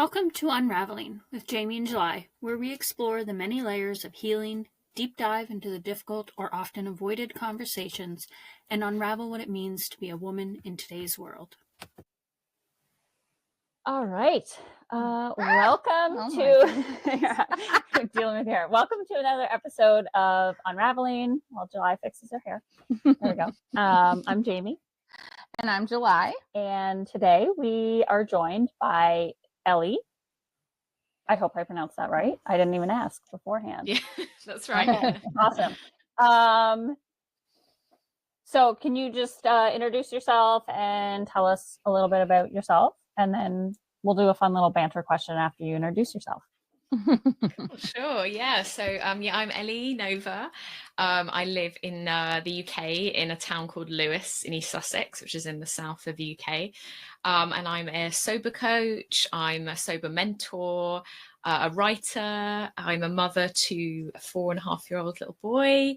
Welcome to Unraveling with Jamie and July, where we explore the many layers of healing, deep dive into the difficult or often avoided conversations, and unravel what it means to be a woman in today's world. All right. Welcome to dealing with hair. Welcome to another episode of Unraveling while July fixes her hair. There we go. I'm Jamie. And I'm July. And today we are joined by Ellie. I hope I pronounced that right. I didn't even ask beforehand. Yeah, that's right. Okay, awesome. So can you just introduce yourself and tell us a little bit about yourself? And then we'll do a fun little banter question after you introduce yourself. Sure, yeah. So I'm Ellie Nova. I live in the UK in a town called Lewes in East Sussex, which is in the south of the UK. And I'm a sober coach, I'm a sober mentor, a writer, I'm a mother to a 4.5-year-old little boy.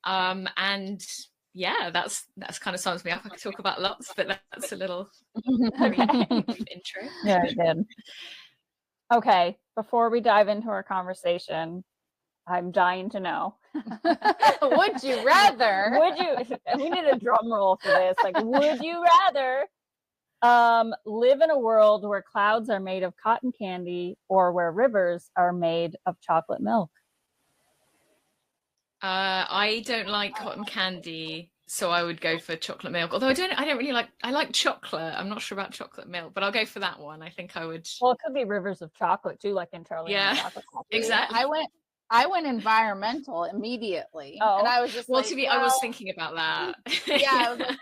And yeah, that's kind of sums me up. I could talk about lots, but that's a little intro. Yeah, I did. Okay, before we dive into our conversation, I'm dying to know. Would you rather? We need a drum roll for this. Like, would you rather live in a world where clouds are made of cotton candy or where rivers are made of chocolate milk? I don't like cotton candy, so I would go for chocolate milk. Although I don't really like. I like chocolate. I'm not sure about chocolate milk, but I'll go for that one. I think I would. Well, it could be rivers of chocolate too, like in Charlie. Yeah, and the Chocolate Factory. exactly. I went environmental immediately, and I was just I was thinking about that. Yeah, I was like,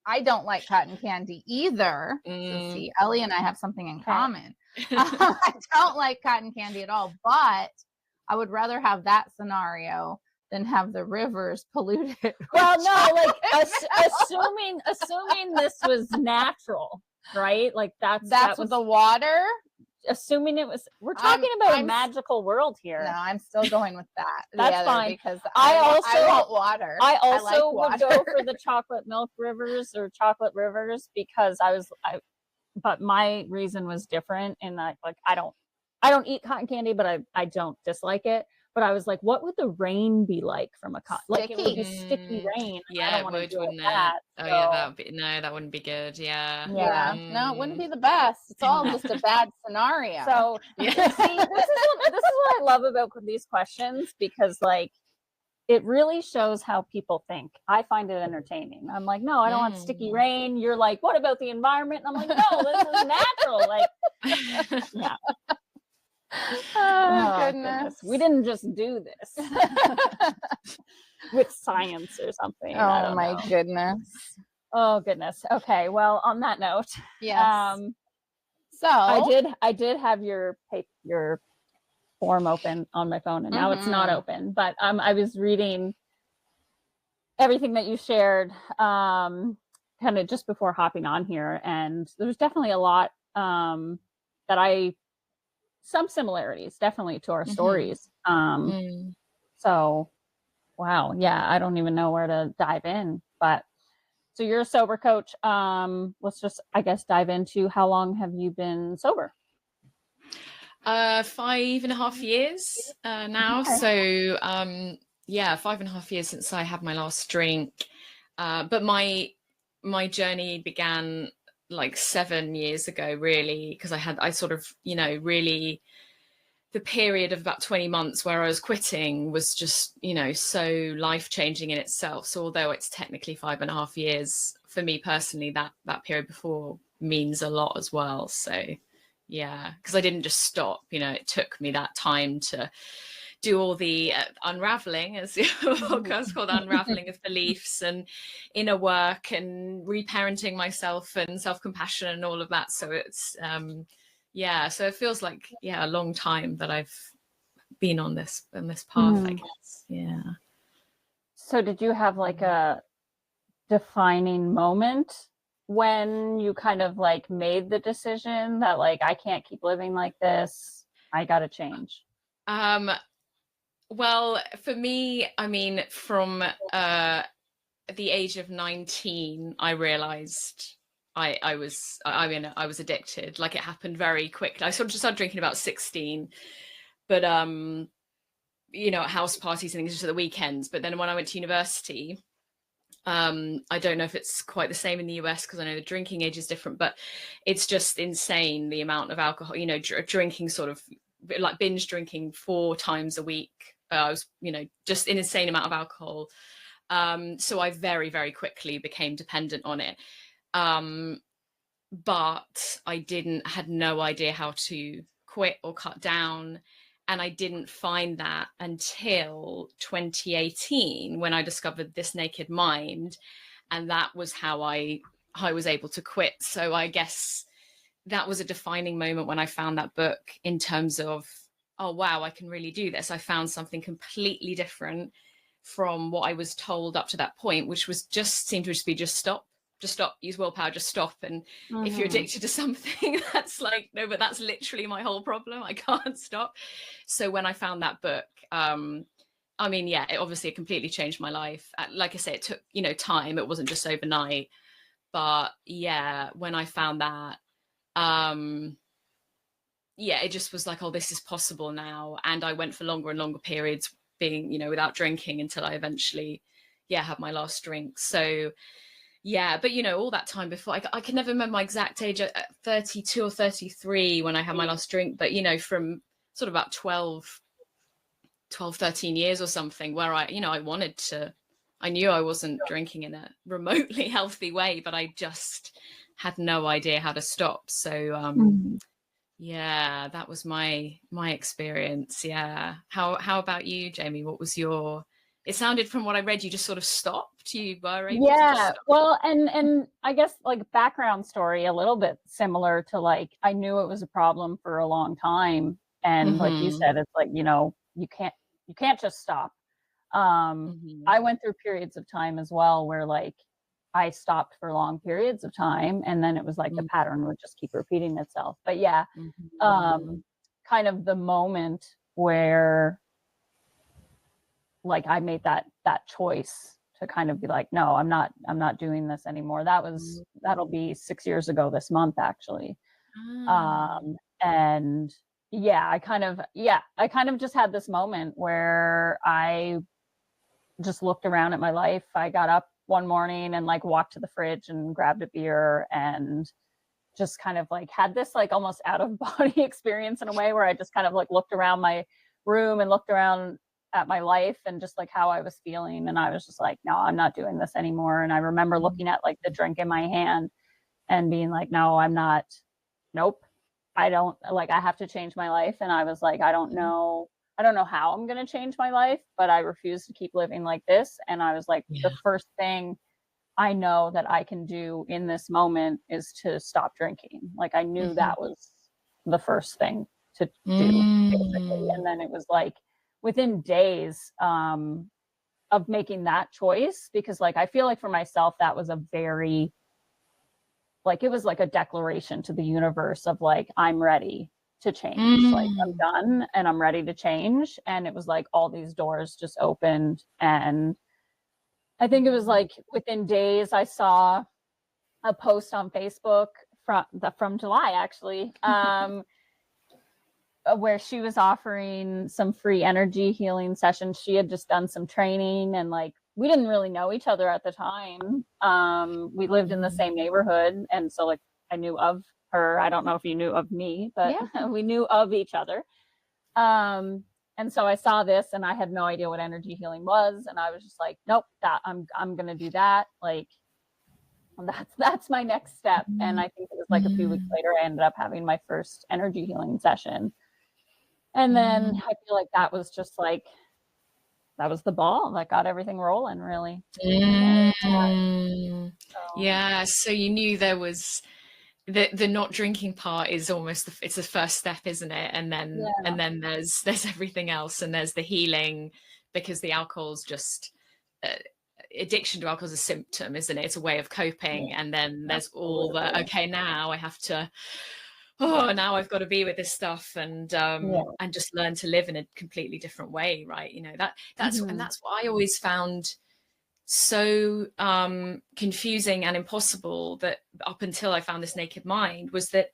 I don't like cotton candy either. So see, Ellie and I have something in common. I don't like cotton candy at all, but I would rather have that scenario than have the rivers polluted. Well, no, like assuming this was natural, right? Like that was the water. Assuming it was, we're talking about a magical world here. No, I'm still going with that. That's fine because I want water. I also would go for the chocolate milk rivers or chocolate rivers because but my reason was different in that, like, I don't eat cotton candy, but I don't dislike it. But I was like, what would the rain be like from a cotton? Like, it would be sticky rain. Yeah, it would, wouldn't it? That wouldn't be good. Yeah. No, it wouldn't be the best. It's all just a bad scenario. So see, this is what I love about these questions, because like it really shows how people think. I find it entertaining. I'm like, no, I don't want sticky rain. You're like, what about the environment? And I'm like, no, this is natural. Like, yeah. Oh, goodness. We didn't just do this with science or something. Oh my goodness. Oh goodness. Okay. Well, on that note, yes. So I did have your form open on my phone, and now it's not open. But I was reading everything that you shared, kind of just before hopping on here, and there's definitely a lot some similarities definitely to our stories. So wow, yeah, I don't even know where to dive in, but so you're a sober coach. Let's just, I guess, dive into how long have you been sober? 5.5 years now. Okay. So 5.5 years since I had my last drink, but my journey began like 7 years ago, really, because I sort of, really the period of about 20 months where I was quitting was just, so life-changing in itself. So although it's technically 5.5 years, for me personally, that period before means a lot as well. So yeah, because I didn't just stop, it took me that time to do all the unraveling, as your podcast called, unraveling of beliefs and inner work and reparenting myself and self-compassion and all of that. So it's so it feels like a long time that I've been on this path, I guess. Yeah. So did you have like a defining moment when you kind of like made the decision that like, I can't keep living like this, I gotta change? Well, for me, I mean, from the age of 19, I realized I mean, I was addicted. Like, it happened very quickly. I sort of just started drinking about 16, but you know, at house parties and things, just at the weekends. But then when I went to university, I don't know if it's quite the same in the US, because I know the drinking age is different, but it's just insane the amount of alcohol, you know, drinking, sort of like binge drinking 4 times a week. I was, you know, just an insane amount of alcohol. So I very, very quickly became dependent on it. But I had no idea how to quit or cut down. And I didn't find that until 2018, when I discovered This Naked Mind. And that was how I was able to quit. So I guess that was a defining moment when I found that book, in terms of, oh, wow, I can really do this. I found something completely different from what I was told up to that point, which was seemed to just be just stop, use willpower, just stop. And if you're addicted to something, that's like, no, but that's literally my whole problem. I can't stop. So when I found that book, I mean, yeah, it completely changed my life. Like I say, it took, you know, time. It wasn't just overnight. But yeah, when I found that, yeah, it just was like, oh, this is possible now. And I went for longer and longer periods being, you know, without drinking, until I eventually, yeah, had my last drink. So yeah, but you know, all that time before, I can never remember my exact age, at 32 or 33 when I had my last drink, but you know, from sort of about 12, 13 years or something, where I, you know, I knew I wasn't drinking in a remotely healthy way, but I just had no idea how to stop. So yeah, that was my experience. Yeah. How about you, Jamie? What was your, it sounded from what I read, you just sort of stopped. You were able to just stop. Well, and I guess, like, background story, a little bit similar to, like, I knew it was a problem for a long time. And like you said, it's like, you know, you can't just stop. I went through periods of time as well where, like, I stopped for long periods of time, and then it was like the pattern would just keep repeating itself. But yeah, kind of the moment where, like, I made that choice to kind of be like, no, I'm not doing this anymore. That'll be 6 years ago this month, actually. And yeah, I kind of just had this moment where I just looked around at my life. I got up one morning and, like, walked to the fridge and grabbed a beer, and just kind of, like, had this, like, almost out of body experience in a way, where I just kind of, like, looked around my room and looked around at my life and just, like, how I was feeling. And I was just like, no, I'm not doing this anymore. And I remember looking at, like, the drink in my hand and being like, no, I'm not. Nope. I don't, like, I have to change my life. And I was like, I don't know how I'm going to change my life, but I refuse to keep living like this. And I was like, the first thing I know that I can do in this moment is to stop drinking. Like, I knew that was the first thing to do, basically. And then it was like within days of making that choice, because, like, I feel like for myself, that was a very, like, it was like a declaration to the universe of, like, I'm ready to change. Like, I'm done and I'm ready to change. And it was like all these doors just opened. And I think it was like within days, I saw a post on Facebook from July, actually, where she was offering some free energy healing sessions. She had just done some training, and, like, we didn't really know each other at the time. We lived in the same neighborhood, and so, like, I knew of her. I don't know if you knew of me, but we knew of each other. And so I saw this, and I had no idea what energy healing was, and I was just like, nope, that I'm gonna do that. Like, that's my next step. And I think it was like a few weeks later, I ended up having my first energy healing session. And then I feel like that was just like, that was the ball that got everything rolling, really. Yeah, so you knew there was the not drinking part is almost it's the first step, isn't it? And then there's everything else, and there's the healing, because the alcohol's just addiction to alcohol is a symptom, isn't it? It's a way of coping. And then there's all the, okay, now I have to, now I've got to be with this stuff, and just learn to live in a completely different way, right? You know, that's and that's what I always found so confusing and impossible that up until I found this Naked Mind was that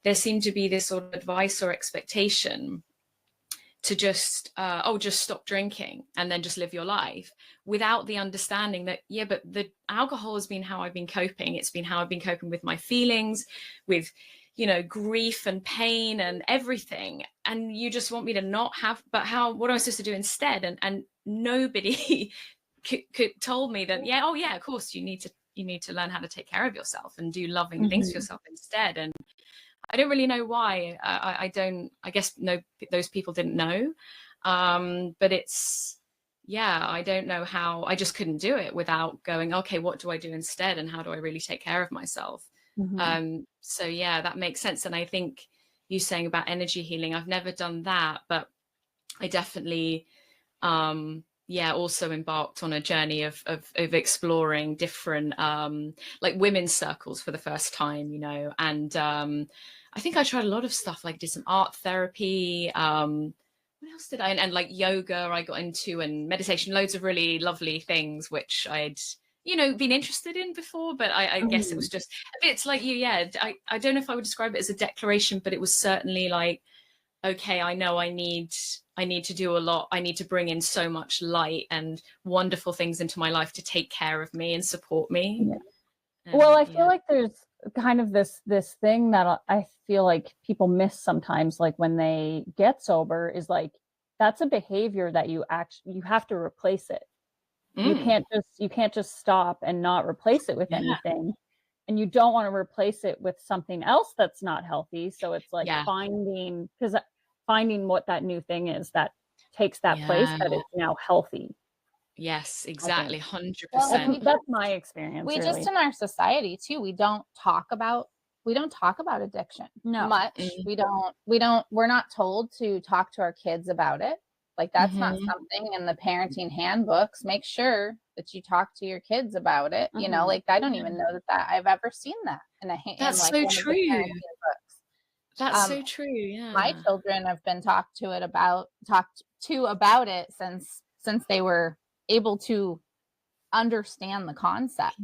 there seemed to be this sort of advice or expectation to just just stop drinking and then just live your life, without the understanding that, yeah, but the alcohol has been how I've been coping. It's been how I've been coping with my feelings, with, you know, grief and pain and everything. And you just want me to not have, but what am I supposed to do instead? And nobody told me that, yeah, oh yeah, of course you need to learn how to take care of yourself and do loving things for yourself instead. And I don't really know why. I guess no, those people didn't know. But it's, yeah, I don't know how. I just couldn't do it without going, okay, what do I do instead? And how do I really take care of myself? So yeah, that makes sense. And I think you saying about energy healing, I've never done that, but I definitely, also embarked on a journey of exploring different, like women's circles for the first time, you know, and I think I tried a lot of stuff, like did some art therapy. What else did I? And like yoga I got into, and meditation, loads of really lovely things, which I'd, you know, been interested in before, but I guess it was just a bit like you. Yeah. I don't know if I would describe it as a declaration, but it was certainly like, okay, I know I need to do a lot. I need to bring in so much light and wonderful things into my life to take care of me and support me. Yeah. Well, I feel like there's kind of this thing that I feel like people miss sometimes, like when they get sober, is like, that's a behavior that you have to replace it. You can't just stop and not replace it with anything. And you don't want to replace it with something else that's not healthy. So it's like finding what that new thing is that takes that place, that it's now healthy. Yes, exactly. 100%. Well, that's my experience. We really. Just in our society too, we don't talk about addiction much. We're not told to talk to our kids about it. Like that's not something in the parenting handbooks. Make sure that you talk to your kids about it. You know, like I don't even know that I've ever seen that in That's like so one true. Of the parenting books. That's so true. Yeah. My children have been talked to about it since they were able to understand the concept.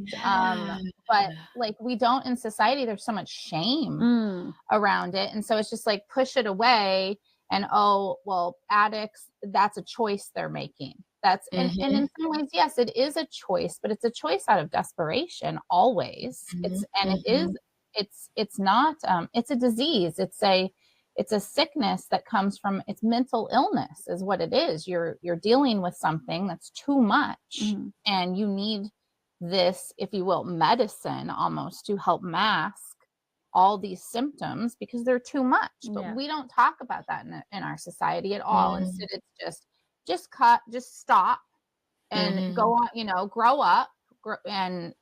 But like we don't in society, there's so much shame around it. And so it's just like push it away and, oh, well, addicts, that's a choice they're making. That's and in some ways, yes, it is a choice, but it's a choice out of desperation always. It's not it's a disease. It's a sickness that comes from, it's mental illness is what it is. You're dealing with something that's too much and you need this, if you will, medicine almost to help mask all these symptoms because they're too much. But we don't talk about that in our society at all. Instead, it's just stop and go on, you know, grow up and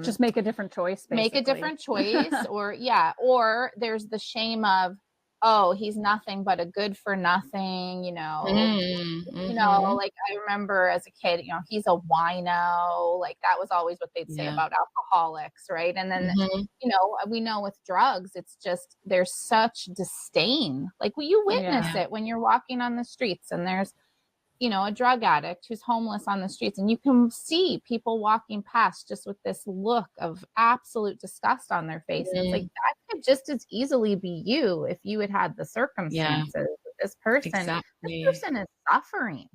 just make a different choice, basically. Make a different choice. Or there's the shame of, oh, he's nothing but a good for nothing, you know. You know, like I remember as a kid, you know, he's a wino. Like that was always what they'd say about alcoholics, right? And then you know, we know with drugs, it's just there's such disdain. Like you witness it when you're walking on the streets and there's, you know, a drug addict who's homeless on the streets, and you can see people walking past just with this look of absolute disgust on their face. And it's like, that could just as easily be you if you had the circumstances with this person. This person is suffering,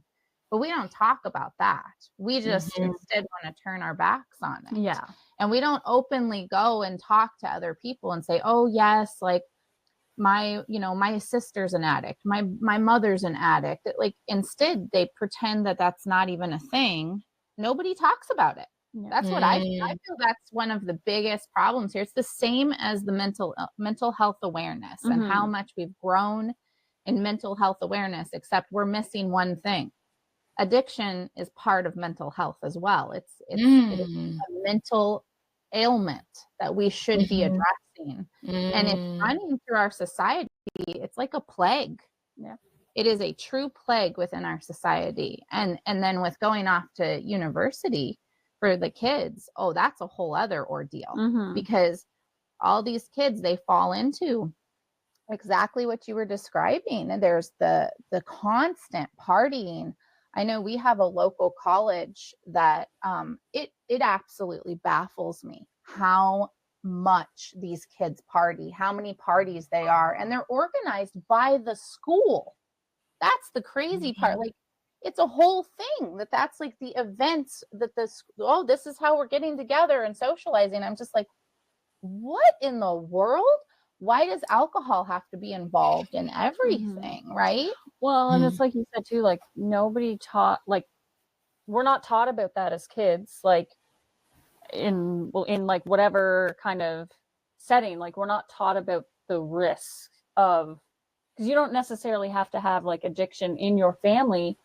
but we don't talk about that. We just instead want to turn our backs on it. Yeah. And we don't openly go and talk to other people and say, oh yes, like my sister's an addict, my mother's an addict. Like instead they pretend that that's not even a thing. Nobody talks about it. That's what I feel. That's one of the biggest problems here. It's the same as the mental health awareness and how much we've grown in mental health awareness, except we're missing one thing. Addiction is part of mental health as well. It is a mental ailment that we should be addressing. And it's running through our society. It's like a plague. Yeah. It is a true plague within our society. And then with going off to university for the kids, oh, that's a whole other ordeal. Because all these kids, they fall into exactly what you were describing. And there's the constant partying I know we have a local college that it absolutely baffles me how much these kids party, how many parties they are, and they're organized by the school. That's the crazy part. Like, it's a whole thing that's like the events that this is how we're getting together and socializing. I'm just like, what in the world? Why does alcohol have to be involved in everything, right? Well, and it's like you said too, like nobody taught, like we're not taught about that as kids, like in like whatever kind of setting, like we're not taught about the risk of, because you don't necessarily have to have like addiction in your family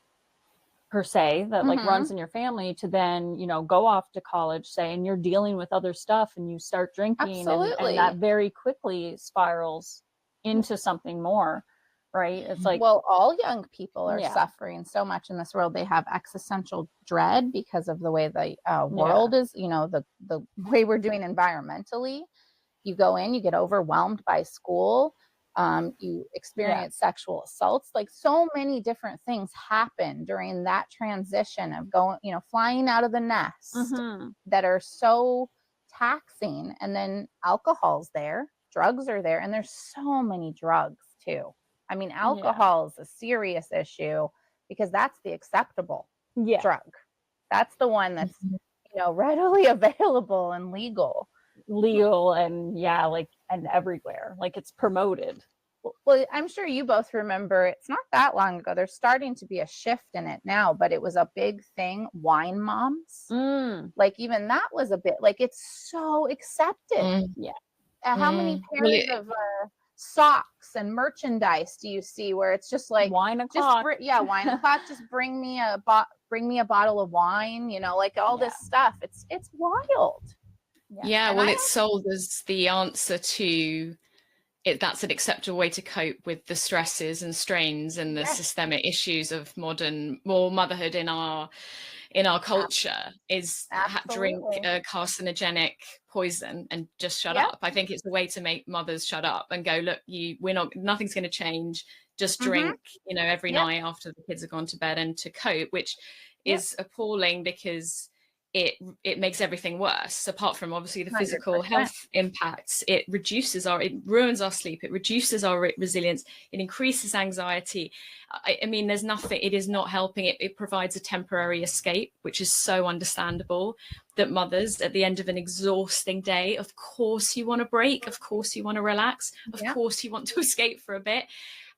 per se that like runs in your family to then, you know, go off to college, say, and you're dealing with other stuff and you start drinking and that very quickly spirals into something more, right? It's like, well, all young people are suffering so much in this world. They have existential dread because of the way the world is, you know, the way we're doing environmentally. You go in, you get overwhelmed by school. You experience sexual assaults. Like, so many different things happen during that transition of going, you know, flying out of the nest that are so taxing. And then alcohol's there, drugs are there, and there's so many drugs too. I mean, alcohol is a serious issue because that's the acceptable drug. That's the one that's, you know, readily available and legal and like, and everywhere, like it's promoted. Well, I'm sure you both remember, it's not that long ago, there's starting to be a shift in it now, but it was a big thing, wine moms. Like, even that was a bit, like, it's so accepted. How many pairs of socks and merchandise do you see where it's just like wine o'clock? Wine o'clock. Just bring me a bottle of wine, you know, like all this stuff. It's wild. Well, it's sold as the answer to it. That's an acceptable way to cope with the stresses and strains and the systemic issues of modern motherhood in our culture, is drink a carcinogenic poison and just shut up. I think it's a way to make mothers shut up and go, look, nothing's going to change. Just drink, you know, every night after the kids have gone to bed, and to cope, which is appalling because it makes everything worse. Apart from obviously the physical 100%. Health impacts, it ruins our sleep, it reduces our resilience, it increases anxiety. I mean, there's nothing, it is not helping. It provides a temporary escape, which is so understandable that mothers at the end of an exhausting day, of course you want to break, of course you want to relax, of course you want to escape for a bit.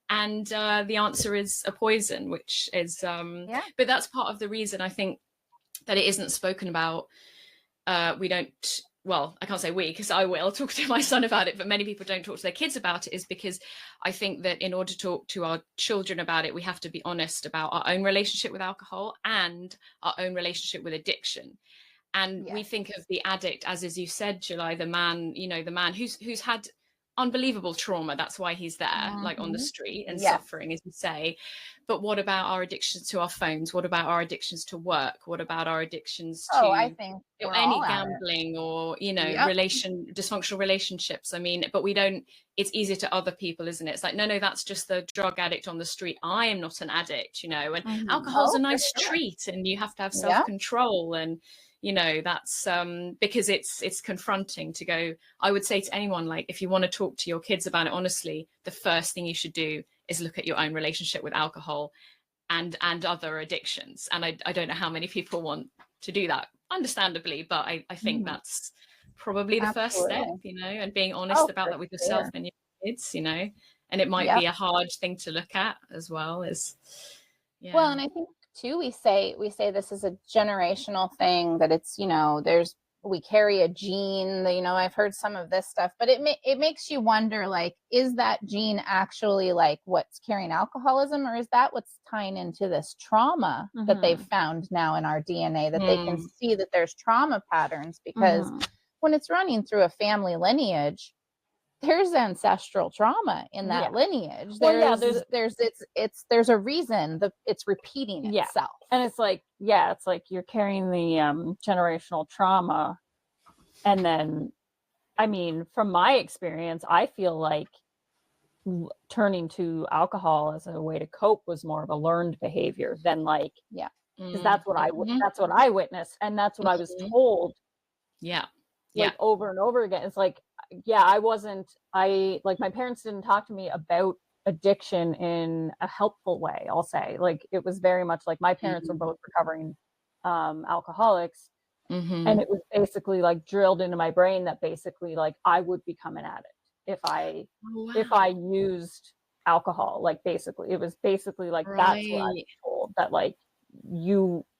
And the answer is a poison, which is but that's part of the reason I think that it isn't spoken about. We don't, well, I can't say we, because I will talk to my son about it, but many people don't talk to their kids about it, is because I think that in order to talk to our children about it, we have to be honest about our own relationship with alcohol and our own relationship with addiction. And we think of the addict as you said, July, the man who's had unbelievable trauma. That's why he's there, like on the street and suffering, as you say. But what about our addictions to our phones? What about our addictions to work? What about our addictions to I think any gambling or, you know, dysfunctional relationships? I mean, but we don't, it's easier to other people, isn't it? It's like, no, that's just the drug addict on the street. I am not an addict, you know, and alcohol's a nice treat, and you have to have self-control. And, you know, that's because it's confronting to go. I would say to anyone, like, if you want to talk to your kids about it honestly, the first thing you should do is look at your own relationship with alcohol and other addictions. And I don't know how many people want to do that, understandably, but I think that's probably the first step, you know, and being honest about that with yourself and your kids, you know. And it might be a hard thing to look at as well as well, and I think too, we say this is a generational thing, that it's, you know, we carry a gene that, you know, I've heard some of this stuff, but it makes you wonder, like, is that gene actually like what's carrying alcoholism, or is that what's tying into this trauma that they've found now in our DNA, that they can see that there's trauma patterns? Because when it's running through a family lineage, there's ancestral trauma in that lineage. There's a reason that it's repeating itself. And it's like, you're carrying the generational trauma. And then, I mean, from my experience, I feel like turning to alcohol as a way to cope was more of a learned behavior than like, because that's what I witnessed, and that's what I was told. Yeah. Like over and over again. It's like, I like my parents didn't talk to me about addiction in a helpful way, I'll say. Like it was very much like my parents were both recovering alcoholics. And it was basically like drilled into my brain that basically like I would become an addict if I used alcohol. Like basically it was basically like that's what I was told, that like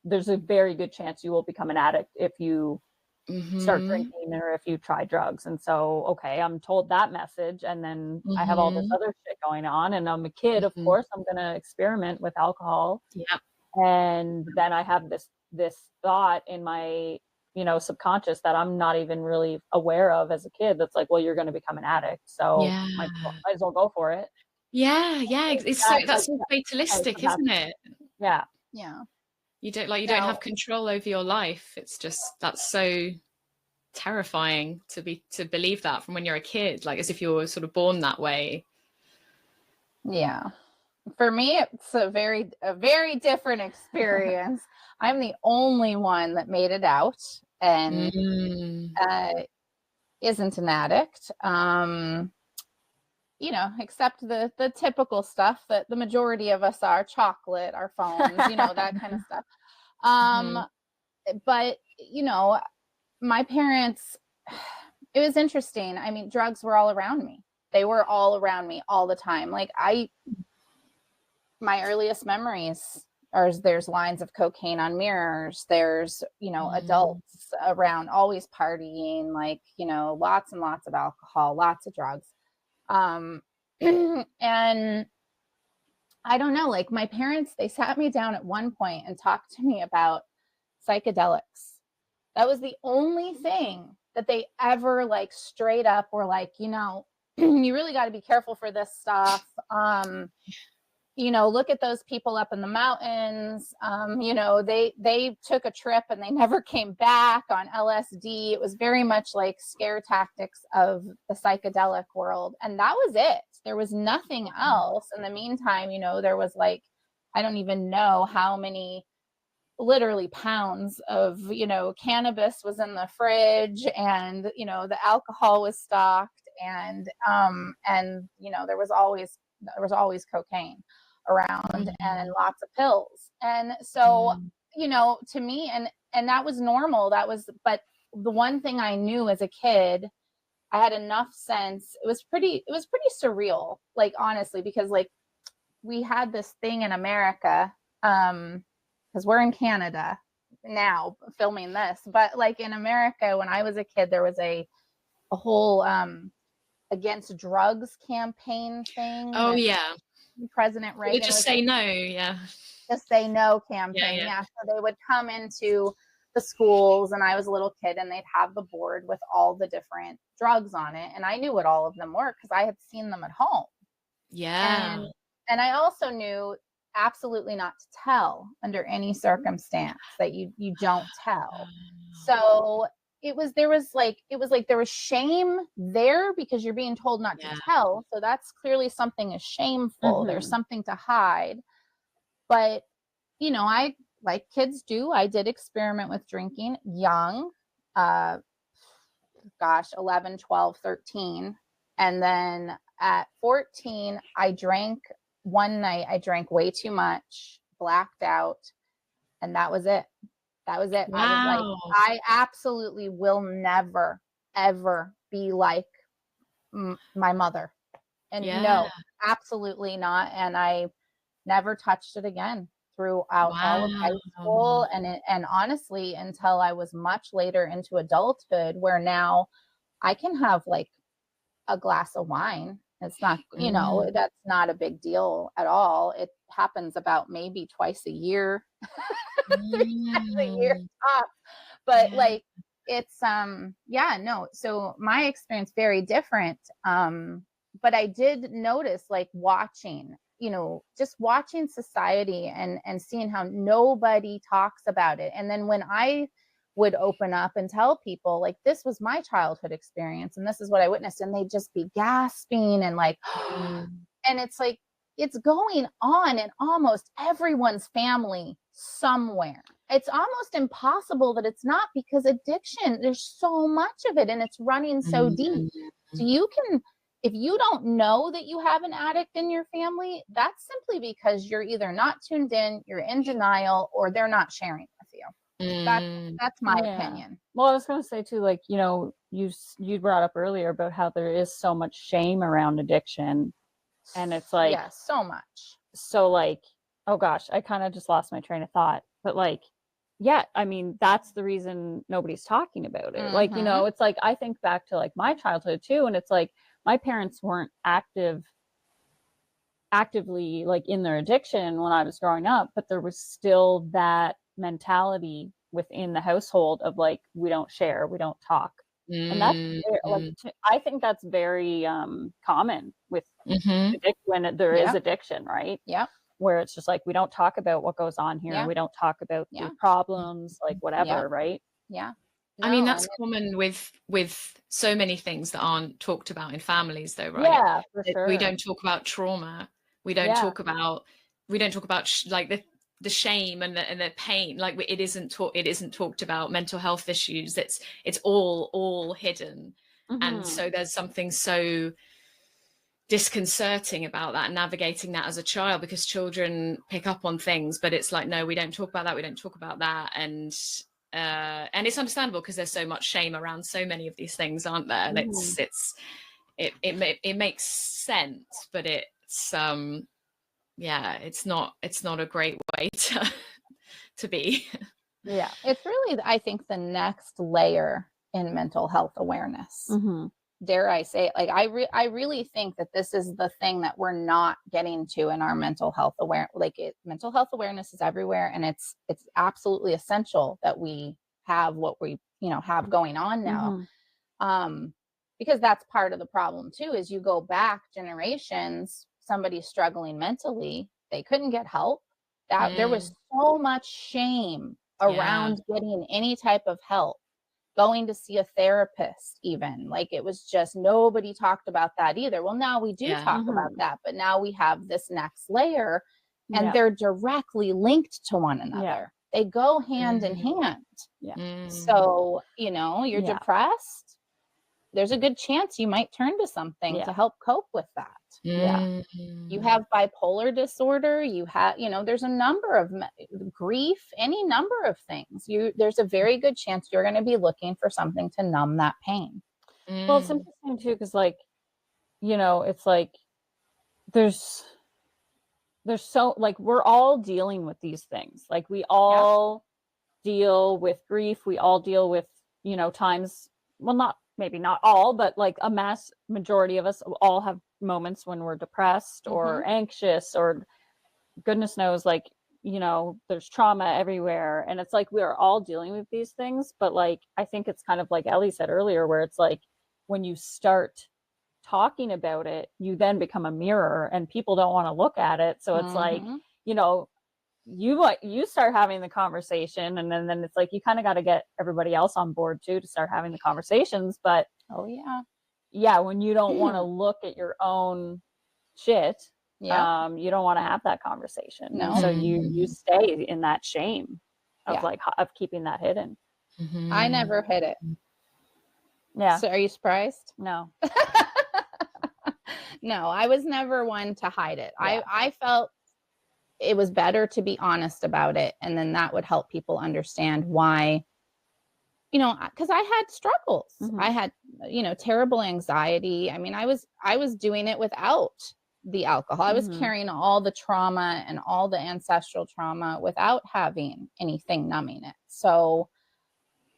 there's a very good chance you will become an addict if you start drinking or if you try drugs. And so, okay, I'm told that message, and then I have all this other shit going on, and I'm a kid, of course, I'm going to experiment with alcohol. Yeah. And then I have this thought in my, subconscious that I'm not even really aware of as a kid. That's like, well, you're going to become an addict. So might as well go for it. Yeah. That's so fatalistic, isn't it? Yeah. Yeah. You don't have control over your life. It's just, that's so terrifying to believe that from when you're a kid, like as if you're sort of born that way. Yeah. For me, it's a very different experience. I'm the only one that made it out and isn't an addict. Except the typical stuff that the majority of us are: chocolate, our phones, that kind of stuff. But, my parents, it was interesting. I mean, drugs were all around me. They were all around me all the time. Like my earliest memories are there's lines of cocaine on mirrors. There's, adults around always partying, like, lots and lots of alcohol, lots of drugs. And I don't know, like my parents, they sat me down at one point and talked to me about psychedelics. That was the only thing that they ever like straight up were like, you really got to be careful for this stuff. Look at those people up in the mountains. They took a trip and they never came back on LSD. It was very much like scare tactics of the psychedelic world. And that was it. There was nothing else. In the meantime, there was like, I don't even know how many literally pounds of, cannabis was in the fridge, and, the alcohol was stocked, and there was always cocaine around and lots of pills. And so, to me, and that was normal. But the one thing I knew as a kid, I had enough sense. It was pretty surreal, like, honestly, because like we had this thing in America, because we're in Canada now filming this, but like in America, when I was a kid, there was a whole against drugs campaign thing. Oh yeah. President Reagan just say no. Yeah. Just say no campaign. Yeah. So they would come into the schools, and I was a little kid, and they'd have the board with all the different drugs on it. And I knew what all of them were because I had seen them at home. Yeah. And I also knew absolutely not to tell under any circumstance, that you don't tell. So there was shame there because you're being told not to tell. So that's clearly something is shameful. There's something to hide. But, I, like kids do, I did experiment with drinking young, 11, 12, 13. And then at 14, one night I drank way too much, blacked out, and that was it. Wow. I was like, I absolutely will never, ever be like my mother. And no, absolutely not. And I never touched it again throughout all of high school. And honestly, until I was much later into adulthood, where now I can have like a glass of wine. It's not, that's not a big deal at all. It happens about maybe twice a year, 3 times a year top. But like, it's, no. So my experience, very different. But I did notice, like, watching, just watching society and seeing how nobody talks about it. And then when I would open up and tell people like, this was my childhood experience and this is what I witnessed, and they'd just be gasping and like and it's like, it's going on in almost everyone's family somewhere. It's almost impossible that it's not, because addiction, there's so much of it and it's running so deep. So you can, if you don't know that you have an addict in your family, that's simply because you're either not tuned in, you're in denial, or they're not sharing with you. That's my opinion. Well, I was going to say too, like, you know, you brought up earlier about how there is so much shame around addiction, and it's like, yeah, so much. So like, oh gosh, I kind of just lost my train of thought, but like, yeah, I mean, that's the reason nobody's talking about it. Like, you know, it's like, I think back to like my childhood too, and it's like, my parents weren't actively like in their addiction when I was growing up, but there was still that mentality within the household of like, we don't share, we don't talk. And that's like, I think that's very common with when there is addiction, right? Yeah. Where it's just like, we don't talk about what goes on here. We don't talk about the problems, like whatever, right? Yeah. I mean, that's common with so many things that aren't talked about in families, though, right? Yeah, for sure. We don't talk about trauma. We don't talk about like the shame and the pain. Like it isn't talked about. Mental health issues. It's all hidden, and so there's something so disconcerting about that, navigating that as a child, because children pick up on things, but it's like, no, we don't talk about that. We don't talk about that, and it's understandable because there's so much shame around so many of these things, aren't there? And it makes sense, but it's it's not a great way to be. Yeah, it's really, I think, the next layer in mental health awareness. Dare I say it? Like, I really think that this is the thing that we're not getting to in our mental health mental health awareness is everywhere, and it's absolutely essential that we have what we have going on now. Because that's part of the problem too, is you go back generations, somebody struggling mentally, they couldn't get help. That there was so much shame around getting any type of help. Going to see a therapist, even, like, it was just, nobody talked about that either. Well, now we do talk about that, but now we have this next layer, and they're directly linked to one another. They go hand in hand. So, you're depressed, there's a good chance you might turn to something to help cope with that. You have bipolar disorder, you have, there's a number of grief, any number of things. There's a very good chance you're going to be looking for something to numb that pain. Well, it's interesting too, because like, it's like there's so, like, we're all dealing with these things. Like, we all deal with grief, we all deal with, times, well, maybe not all, but like a mass majority of us all have moments when we're depressed or anxious, or goodness knows, like, there's trauma everywhere, and it's like we are all dealing with these things. But like, I think it's kind of like Ellie said earlier, where it's like, when you start talking about it, you then become a mirror, and people don't want to look at it. So it's like, you start having the conversation, and then it's like, you kind of got to get everybody else on board too to start having the conversations. But when you don't want to look at your own shit, you don't want to have that conversation. So you stay in that shame of of keeping that hidden. I never hid it. So are you surprised? No. No, I was never one to hide it. I felt it was better to be honest about it, and then that would help people understand why, because I had struggles. I had, terrible anxiety. I mean, I was doing it without the alcohol. I was carrying all the trauma and all the ancestral trauma without having anything numbing it. So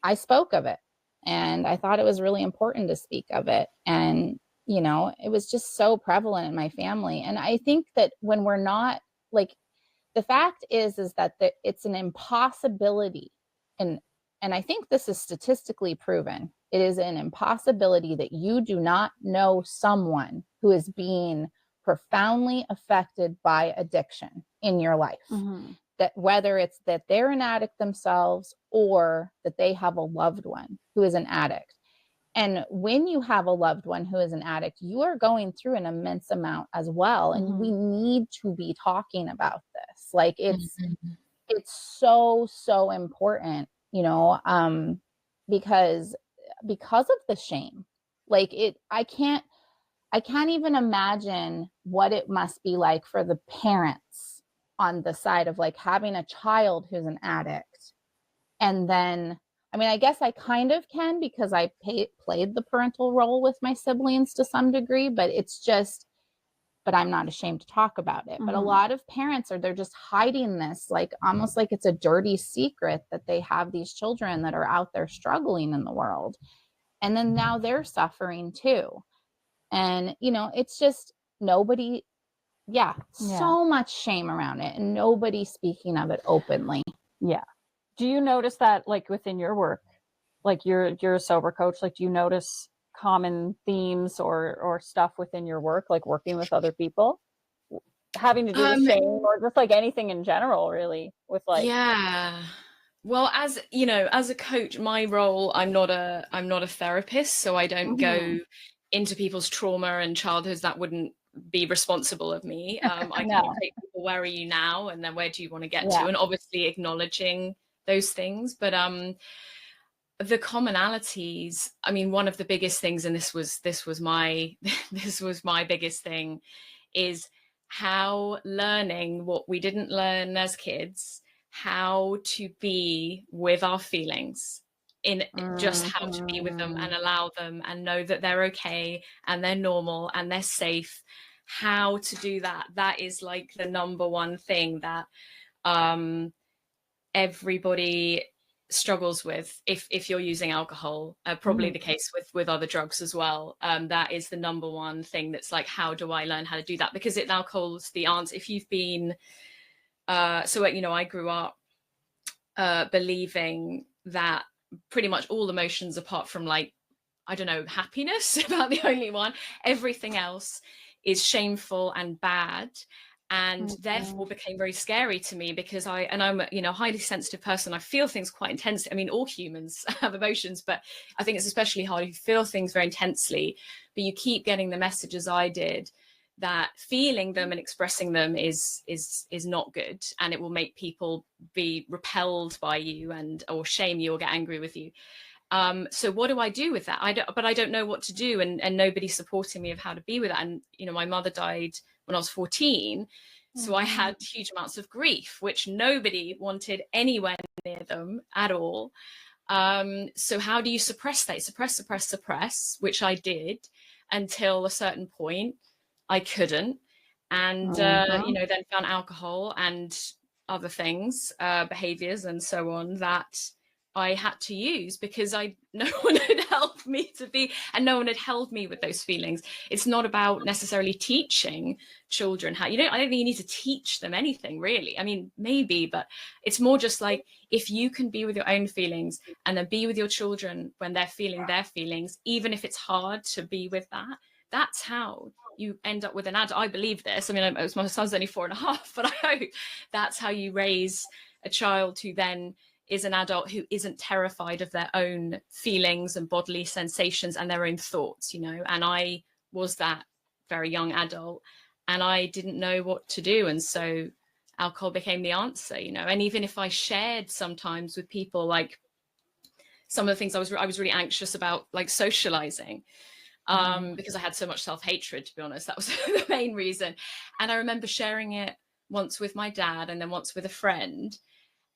I spoke of it, and I thought it was really important to speak of it. And, it was just so prevalent in my family. And I think that when we're not, like, the fact is that it's an impossibility. And I think this is statistically proven. It is an impossibility that you do not know someone who is being profoundly affected by addiction in your life. that whether it's that they're an addict themselves or that they have a loved one who is an addict. And when you have a loved one who is an addict, you are going through an immense amount as well. And we need to be talking about this. Like it's so, so important, you know, because of the shame. Like I can't even imagine what it must be like for the parents on the side of like having a child who's an addict. And then, I mean, I guess I kind of can because I played the parental role with my siblings to some degree, but I'm not ashamed to talk about it. But a lot of parents they're just hiding this, like almost like it's a dirty secret that they have these children that are out there struggling in the world. And then now they're suffering too. And, you know, it's just nobody, so much shame around it and nobody speaking of it openly. Yeah. Do you notice that like within your work, like you're a sober coach, like do you notice common themes or stuff within your work, like working with other people having to do with shame or just like anything in general, really, with like well, as you know, as a coach, my role, I'm not a therapist, so I don't go into people's trauma and childhoods. That wouldn't be responsible of me. I can take people, where are you now, and then where do you want to get to, and obviously acknowledging those things. But the commonalities, I mean, one of the biggest things, and this was my biggest thing, is how learning what we didn't learn as kids, how to be with our feelings, in just how to be with them and allow them and know that they're okay and they're normal and they're safe. How to do that is like the number one thing that everybody struggles with if you're using alcohol, probably the case with other drugs as well. That is the number one thing that's like, how do I learn how to do that? Because alcohol's the answer. If you've been so, you know, I grew up believing that pretty much all emotions, apart from like, I don't know, happiness, about the only one, everything else is shameful and bad, and therefore became very scary to me, because I'm a, you know, highly sensitive person. I feel things quite intensely. I mean, all humans have emotions, but I think it's especially hard if you feel things very intensely, but you keep getting the messages I did that feeling them and expressing them is not good, and it will make people be repelled by you or shame you or get angry with you. So what do I do with that? I don't know what to do, and nobody's supporting me of how to be with that. And you know, my mother died when I was 14, so I had huge amounts of grief, which nobody wanted anywhere near them at all. So how do you suppress that? Suppress, which I did until a certain point. I couldn't, and you know, then found alcohol and other things, behaviors and so on, that I had to use, because no one had helped me to be, and no one had held me with those feelings. It's not about necessarily teaching children how, I don't think you need to teach them anything really. I mean, maybe, but it's more just like, if you can be with your own feelings and then be with your children when they're feeling their feelings, even if it's hard to be with that, that's how you end up with an adult. I believe this. I mean, my son's only 4.5, but I hope that's how you raise a child who then is an adult who isn't terrified of their own feelings and bodily sensations and their own thoughts, you know. And I was that very young adult, and I didn't know what to do. And so alcohol became the answer, you know. And even if I shared sometimes with people, like some of the things I was really anxious about, like socializing, because I had so much self-hatred, to be honest. That was the main reason. And I remember sharing it once with my dad and then once with a friend,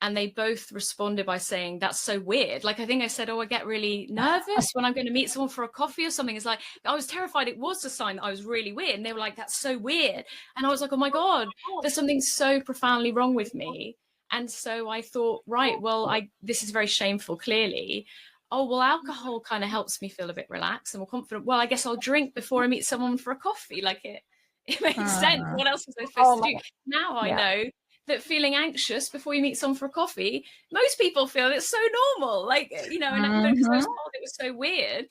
and they both responded by saying, that's so weird. Like, I think I said, I get really nervous when I'm going to meet someone for a coffee or something. It's like, I was terrified. It was a sign that I was really weird. And they were like, that's so weird. And I was like, oh my God, there's something so profoundly wrong with me. And so I thought, right, well, this is very shameful, clearly. Oh, well, alcohol kind of helps me feel a bit relaxed and more confident. Well, I guess I'll drink before I meet someone for a coffee. Like, it makes sense. What else was I supposed to do? Now I know that feeling anxious before you meet someone for a coffee, most people feel it's so normal. Like, you know, and because I was told it was so weird.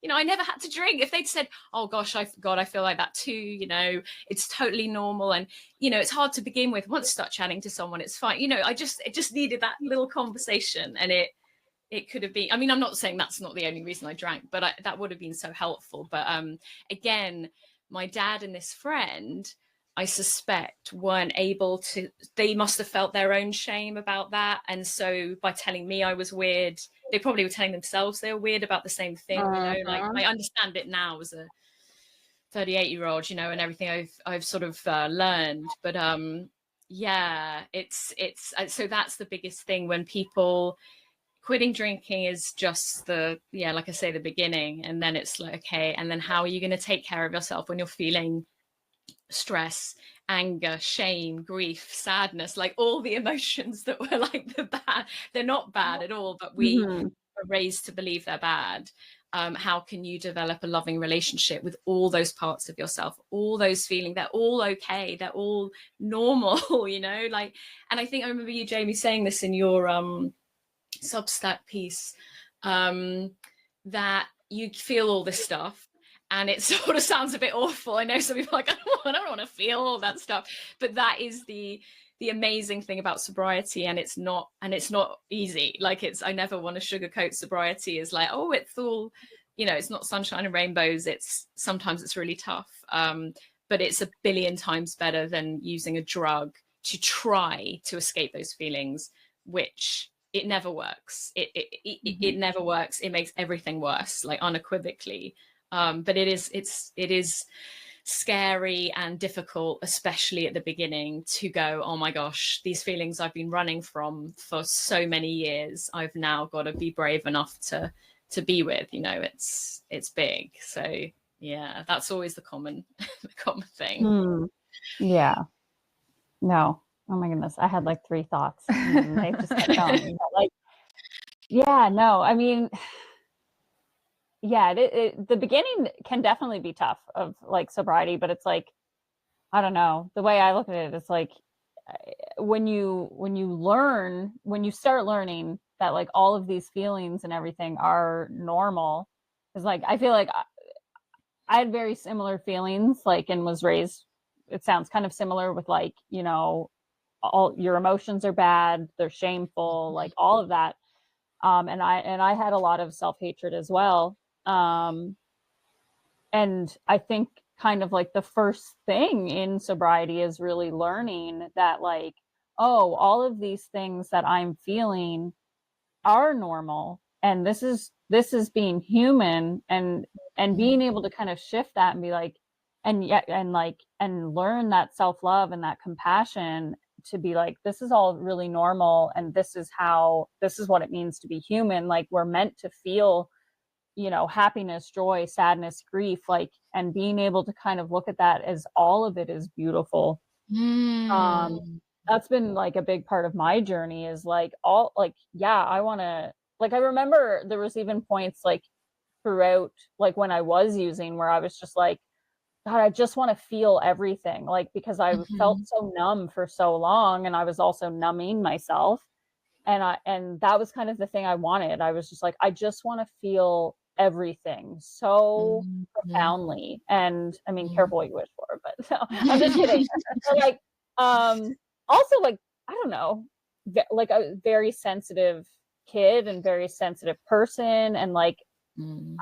you know, I never had to drink. If they'd said, oh gosh, I feel like that too, you know, it's totally normal. And, you know, it's hard to begin with. Once you start chatting to someone, it's fine. You know, it just needed that little conversation. And it could have been, I mean, I'm not saying that's not the only reason I drank, but that would have been so helpful. But again, my dad and this friend, I suspect, weren't able to, they must have felt their own shame about that. And so by telling me I was weird, they probably were telling themselves they were weird about the same thing, you know, like I understand it now as a 38-year-old, you know, and everything I've sort of learned. But yeah, it's so that's the biggest thing when people, quitting drinking is just like I say, the beginning. And then it's like, okay, and then how are you going to take care of yourself when you're feeling stress, anger, shame, grief, sadness, like all the emotions that were like the bad, they're not bad at all, but we are raised to believe they're bad. How can you develop a loving relationship with all those parts of yourself, all those feelings? They're all okay, they're all normal, you know, like, and I think I remember you, Jamie, saying this in your Substack piece, that you feel all this stuff and it sort of sounds a bit awful. I know some people are like, I don't want to feel all that stuff, but that is the amazing thing about sobriety. And it's not easy. Like I never want to sugarcoat sobriety as like, oh, it's all, you know, it's not sunshine and rainbows. Sometimes it's really tough. But it's a billion times better than using a drug to try to escape those feelings, which it never works. It never works. It makes everything worse, like unequivocally. But it is scary and difficult, especially at the beginning, to go, oh my gosh, these feelings I've been running from for so many years, I've now got to be brave enough to be with, you know, it's big. So yeah, that's always the common thing. Yeah. No. Oh my goodness. I had like 3 thoughts and they just kept going. But like, yeah, no, I mean, yeah, the beginning can definitely be tough of like sobriety, but it's like, I don't know, the way I look at it, it's like when you start learning that like all of these feelings and everything are normal, it's like, I feel like I had very similar feelings, like, and was raised, it sounds kind of similar with like, you know, all your emotions are bad, they're shameful, like all of that. And I had a lot of self-hatred as well. And I think kind of like the first thing in sobriety is really learning that like, oh, all of these things that I'm feeling are normal. And this is being human, and being able to kind of shift that and be like, and learn that self-love and that compassion to be like, this is all really normal. And this is what it means to be human. Like we're meant to feel, you know, happiness, joy, sadness, grief, like, and being able to kind of look at that as all of it is beautiful. That's been like a big part of my journey, is like all like, yeah, I want to, like, I remember there was even points like throughout, like when I was using, where I was just like, God, I just want to feel everything, like, because I felt so numb for so long, and I was also numbing myself. And that was kind of the thing I wanted. I was just like, I just want to feel everything so profoundly. And I mean, careful what you wish for, but no, I'm just kidding. But like, also like, I don't know, like a very sensitive kid and very sensitive person. And like,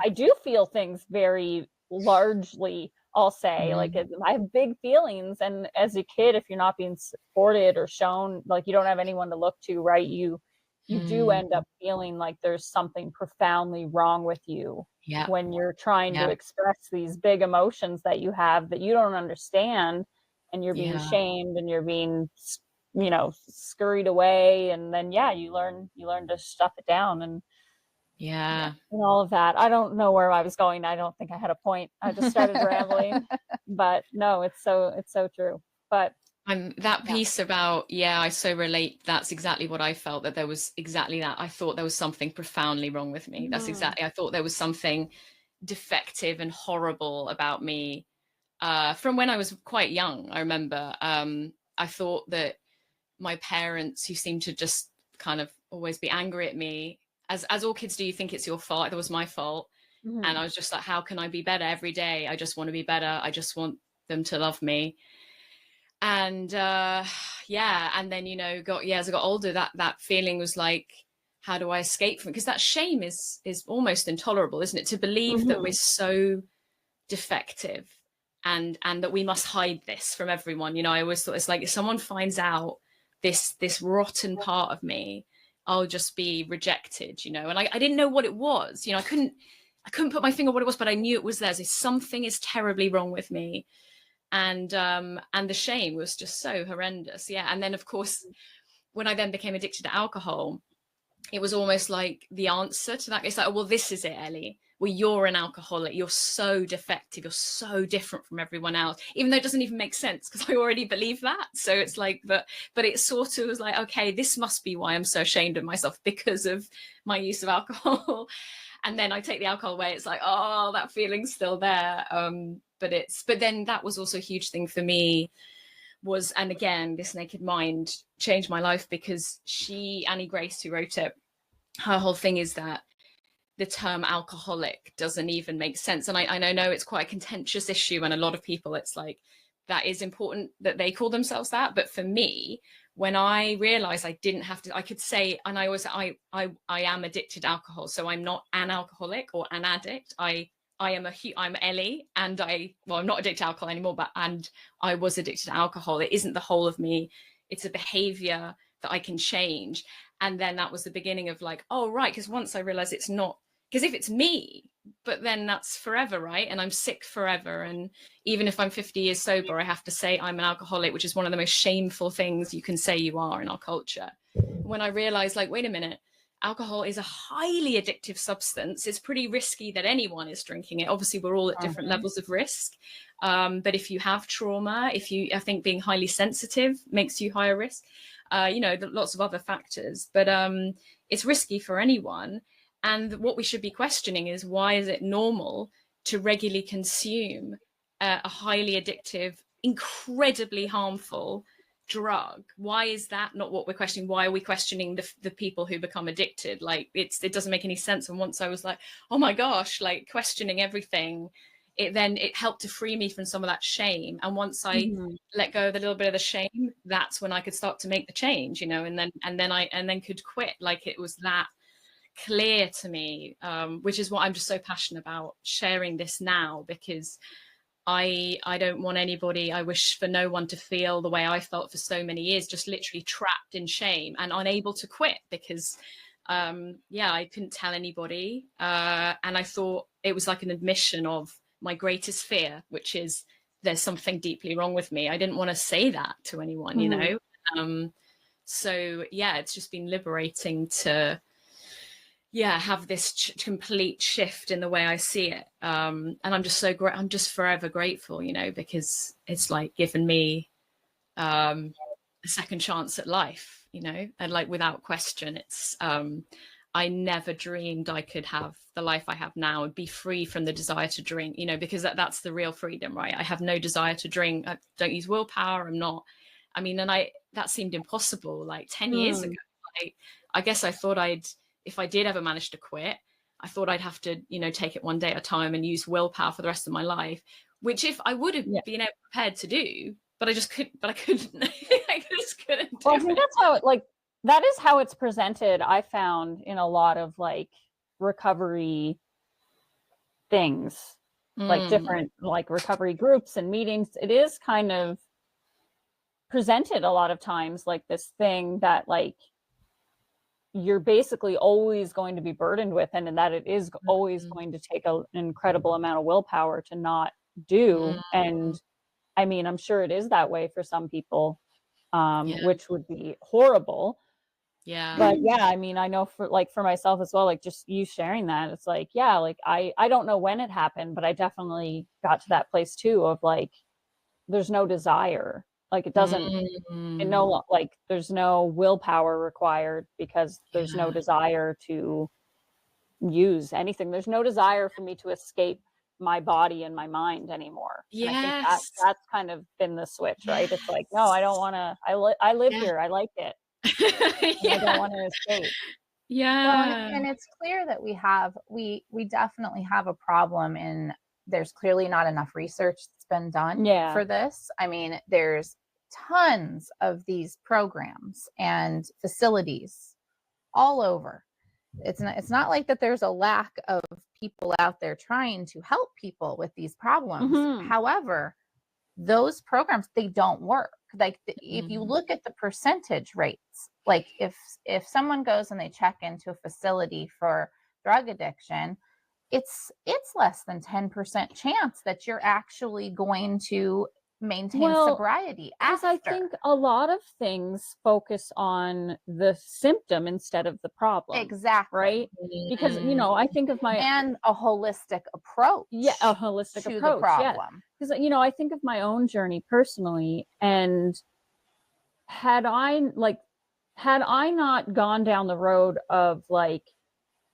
I do feel things very largely, I'll say, like I have big feelings. And as a kid, if you're not being supported or shown, like you don't have anyone to look to, right? You do end up feeling like there's something profoundly wrong with you when you're trying to express these big emotions that you have that you don't understand, and you're being shamed and you're being, you know, scurried away. And then, you learn to stuff it down and all of that. I don't know where I was going. I don't think I had a point. I just started rambling, but no, it's so true. But that piece about, I so relate. That's exactly what I felt, that there was exactly that. I thought there was something profoundly wrong with me. That's exactly, I thought there was something defective and horrible about me from when I was quite young. I remember I thought that my parents, who seemed to just kind of always be angry at me, as all kids do, you think it's your fault. It was my fault. And I was just like, how can I be better every day? I just want to be better. I just want them to love me. And yeah, and then, you know, as I got older, that feeling was like, how do I escape from it? Because that shame is almost intolerable, isn't it? To believe that we're so defective and that we must hide this from everyone. You know, I always thought it's like, if someone finds out this rotten part of me, I'll just be rejected, you know. And I didn't know what it was, you know. I couldn't put my finger on what it was, but I knew it was there. So something is terribly wrong with me. And the shame was just so horrendous. Yeah. And then, of course, when I then became addicted to alcohol, it was almost like the answer to that. It's like, oh, well, this is it, Ellie. Well, you're an alcoholic. You're so defective. You're so different from everyone else, even though it doesn't even make sense because I already believe that. So it's like, but it sort of was like, okay, this must be why I'm so ashamed of myself, because of my use of alcohol. And then I take the alcohol away. It's like, oh, that feeling's still there. But then that was also a huge thing for me was, and again, This Naked Mind changed my life, because Annie Grace, who wrote it, her whole thing is that the term alcoholic doesn't even make sense. And I know it's quite a contentious issue, and a lot of people, it's like, that is important that they call themselves that. But for me, when I realized I didn't have to, I could say, and I am addicted to alcohol. So I'm not an alcoholic or an addict. I'm Ellie, and I'm not addicted to alcohol anymore, and I was addicted to alcohol. It isn't the whole of me. It's a behavior that I can change. And then that was the beginning of like, oh, right. Because once I realized it's not, because if it's me, but then that's forever, right? And I'm sick forever. And even if I'm 50 years sober, I have to say I'm an alcoholic, which is one of the most shameful things you can say you are in our culture. When I realized, like, wait a minute, alcohol is a highly addictive substance. It's pretty risky that anyone is drinking it. Obviously, we're all at different levels of risk. But if you have trauma, I think being highly sensitive makes you higher risk. You know, lots of other factors, but it's risky for anyone. And what we should be questioning is, why is it normal to regularly consume a highly addictive, incredibly harmful drug? Why is that not what we're questioning? Why are we questioning the people who become addicted? Like, it doesn't make any sense. And once I was like, oh my gosh, like questioning everything, it helped to free me from some of that shame. And once I let go of a little bit of the shame, that's when I could start to make the change, you know, and then could quit. Like, it was that clear to me, which is what I'm just so passionate about sharing this now, because I don't want anybody, I wish for no one to feel the way I felt for so many years, just literally trapped in shame and unable to quit, because I couldn't tell anybody, and I thought it was like an admission of my greatest fear, which is there's something deeply wrong with me. I didn't want to say that to anyone, you know. So yeah, it's just been liberating to have this complete shift in the way I see it, and I'm just so I'm just forever grateful, you know, because it's like given me a second chance at life, you know, and like without question, it's I never dreamed I could have the life I have now and be free from the desire to drink, you know, because that's the real freedom, right? I have no desire to drink. I don't use willpower. That seemed impossible like 10 years ago. Like, I guess I thought if I did ever manage to quit, I thought I'd have to, you know, take it one day at a time and use willpower for the rest of my life, which if I would have been prepared to do, but I just couldn't, I just couldn't do I think that's how that is how it's presented. I found in a lot of like recovery things, like different like recovery groups and meetings. It is kind of presented a lot of times like this thing that like you're basically always going to be burdened with, and that it is always going to take an incredible amount of willpower to not do. And I mean, I'm sure it is that way for some people, which would be horrible. Yeah. But yeah, I mean, I know for myself as well, like just you sharing that, it's like, yeah, like I don't know when it happened, but I definitely got to that place too of like, there's no desire. Like it doesn't, like there's no willpower required because there's no desire to use anything. There's no desire for me to escape my body and my mind anymore. Yes. And I think that's kind of been the switch, right? It's like, no, I don't want to, I live here. I like it. I don't want to escape. Yeah. and it's clear that we definitely have a problem, and there's clearly not enough research that's been done for this. I mean, there's tons of these programs and facilities all over. It's not like that there's a lack of people out there trying to help people with these problems. However, those programs, they don't work. Like if you look at the percentage rates, like if someone goes and they check into a facility for drug addiction, it's less than 10% chance that you're actually going to maintain sobriety after. I think a lot of things focus on the symptom instead of the problem. Exactly. Right? Because, you know, I think of and a holistic approach. Yeah, a holistic to approach. The problem. Because, you know, I think of my own journey personally, and had I not gone down the road of like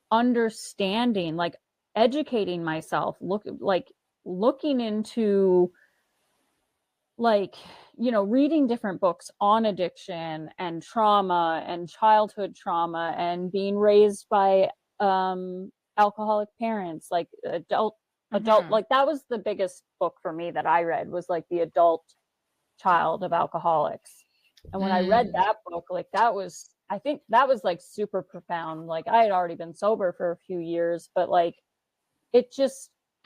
understanding, like educating myself, looking into, like, you know, reading different books on addiction and trauma and childhood trauma and being raised by alcoholic parents, like adult, like that was the biggest book for me that I read, was like The Adult Child of Alcoholics. And when I read that book, like I think that was like super profound. Like I had already been sober for a few years, but like it's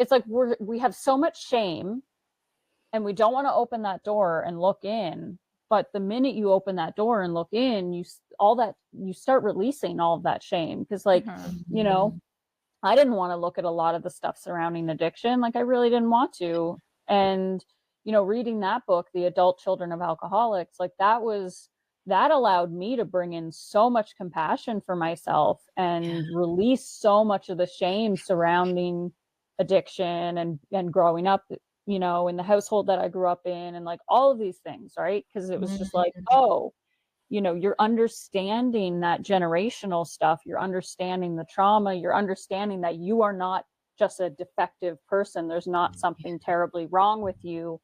like we have so much shame, and we don't want to open that door and look in. But the minute you open that door and look in, you start releasing all of that shame. Because like, you know, I didn't want to look at a lot of the stuff surrounding addiction. Like I really didn't want to. And, you know, reading that book, The Adult Children of Alcoholics, like that allowed me to bring in so much compassion for myself and release so much of the shame surrounding addiction and growing up, you know, in the household that I grew up in, and like all of these things, right? Because it was just like, oh, you know, you're understanding that generational stuff, you're understanding the trauma, you're understanding that you are not just a defective person. There's not something terribly wrong with you.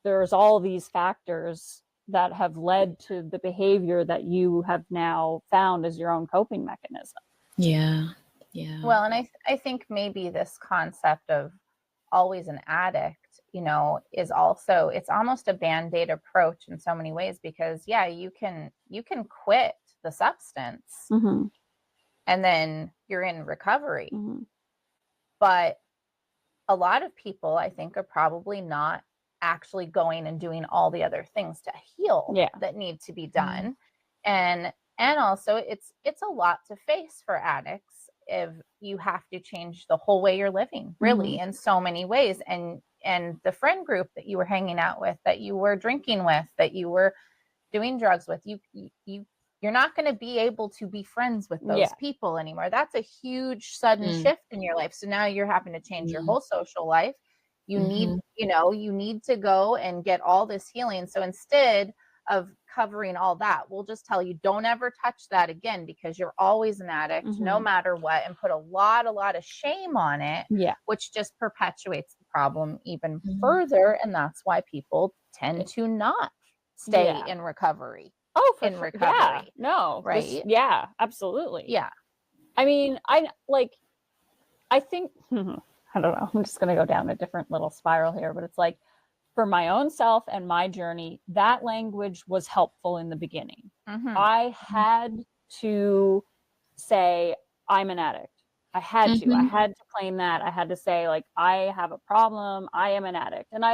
There's all these factors that have led to the behavior that you have now found as your own coping mechanism. Yeah. Well, and I think maybe this concept of always an addict, you know, is also, it's almost a Band-Aid approach in so many ways, because you can quit the substance and then you're in recovery. But a lot of people, I think, are probably not actually going and doing all the other things to heal that need to be done. And also it's a lot to face for addicts if you have to change the whole way you're living, really, in so many ways. And the friend group that you were hanging out with, that you were drinking with, that you were doing drugs with, you're not going to be able to be friends with those people anymore. That's a huge sudden shift in your life. So now you're having to change your whole social life. You need, you know, you need to go and get all this healing. So instead of covering all that, we'll just tell you, don't ever touch that again, because you're always an addict, no matter what, and put a lot of shame on it, which just perpetuates the problem even further. And that's why people tend to not stay in recovery. Oh, in recovery. Yeah, no, right? Absolutely. Yeah. I mean, I think, I don't know, I'm just going to go down a different little spiral here, but it's like, for my own self and my journey, that language was helpful in the beginning. I had to say, I'm an addict. I had to claim that. I had to say, like, I have a problem. I am an addict. And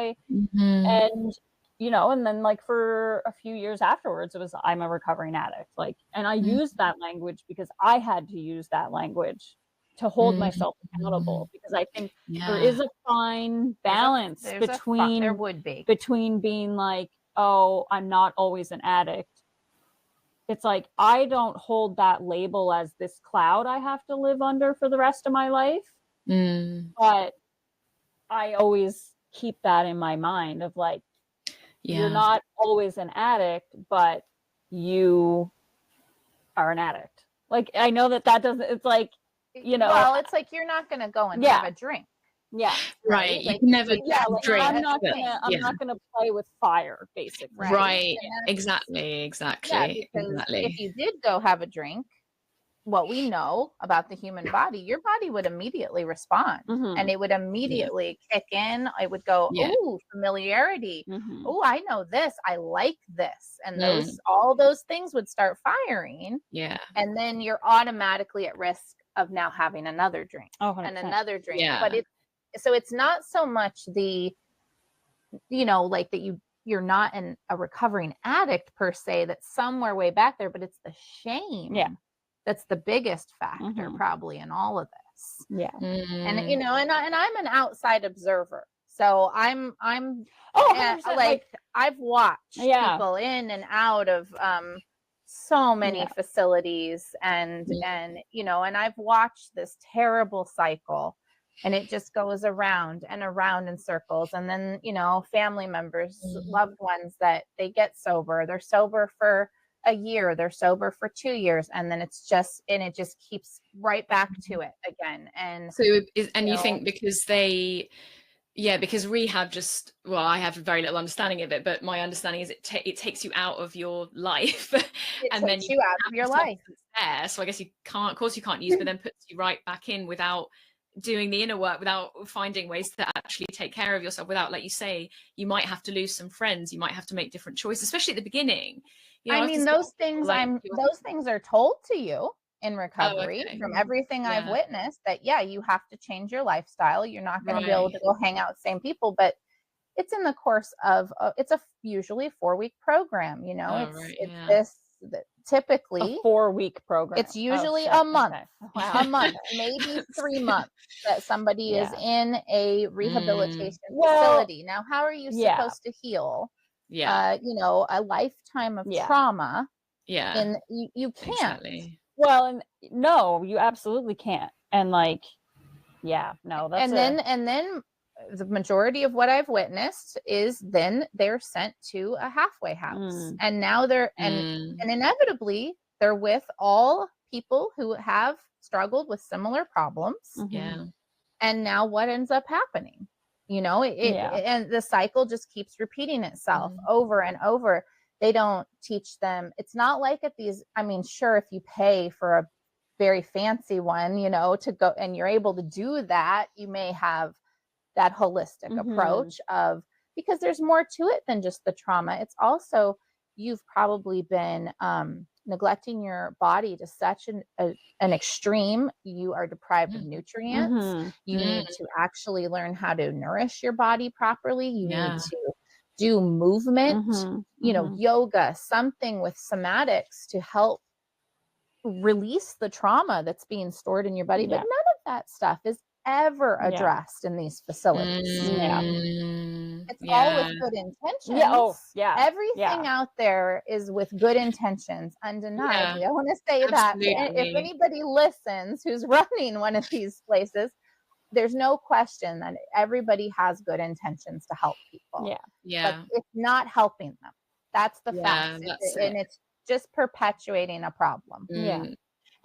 and, you know, and then like for a few years afterwards, it was, I'm a recovering addict. Like, and I used that language because I had to use that language to hold myself accountable, because I think there is a fine balance between being like, oh, I'm not always an addict. It's like, I don't hold that label as this cloud I have to live under for the rest of my life. But I always keep that in my mind of like, you're not always an addict, but you are an addict. Like, I know that doesn't, it's like, you know, well, it's like, you're not going to go and have a drink. Right. Like, you can never drink. I'm not gonna play with fire, basically. Right. Exactly. Yeah, because if you did go have a drink, what we know about the human body, your body would immediately respond, and it would immediately kick in. It would go, oh, familiarity. Oh, I know this. I like this. And all those things would start firing. Yeah. And then you're automatically at risk of now having another drink and another drink. Yeah. But it's not so much the, like that you're not a recovering addict per se, that's somewhere way back there, but it's the shame. Yeah. That's the biggest factor probably in all of this. Yeah. And and I'm an outside observer. So I'm like I've watched people in and out of so many facilities and and I've watched this terrible cycle, and it just goes around and around in circles. And then, family members, loved ones, that they get sober. They're sober for a year, they're sober for 2 years, and then it just keeps right back to it again. And so you think because because rehab I have very little understanding of it, but my understanding is it takes you out of your life and then you out of your life there. So I guess you can't use, but then puts you right back in without doing the inner work, without finding ways to actually take care of yourself, without, like you say, you might have to lose some friends, you might have to make different choices, especially at the beginning. I mean, those things are told to you in recovery from everything I've witnessed, that you have to change your lifestyle. You're not going to be able to go hang out with the same people, but it's in the course of it's usually a 4-week program. Typically a 4-week program. It's usually a month, a month, maybe 3 months that somebody is in a rehabilitation facility. Now, how are you supposed to heal? A lifetime of trauma. And you can't. Exactly. Well, and no, you absolutely can't. And that's and then the majority of what I've witnessed is then they're sent to a halfway house, and now they're and inevitably they're with all people who have struggled with similar problems. And now what ends up happening? And the cycle just keeps repeating itself over and over. They don't teach them. It's not like at these, sure, if you pay for a very fancy one, to go and you're able to do that, you may have that holistic approach because there's more to it than just the trauma. It's also, you've probably been neglecting your body to such an extreme. You are deprived of nutrients. You need to actually learn how to nourish your body properly. You need to do movement, yoga, something with somatics to help release the trauma that's being stored in your body. But none of that stuff is ever addressed in these facilities. It's all with good intentions. Everything out there is with good intentions, undeniably. I want to say that if anybody listens who's running one of these places, there's no question that everybody has good intentions to help people. But it's not helping them. That's the fact. And it's just perpetuating a problem.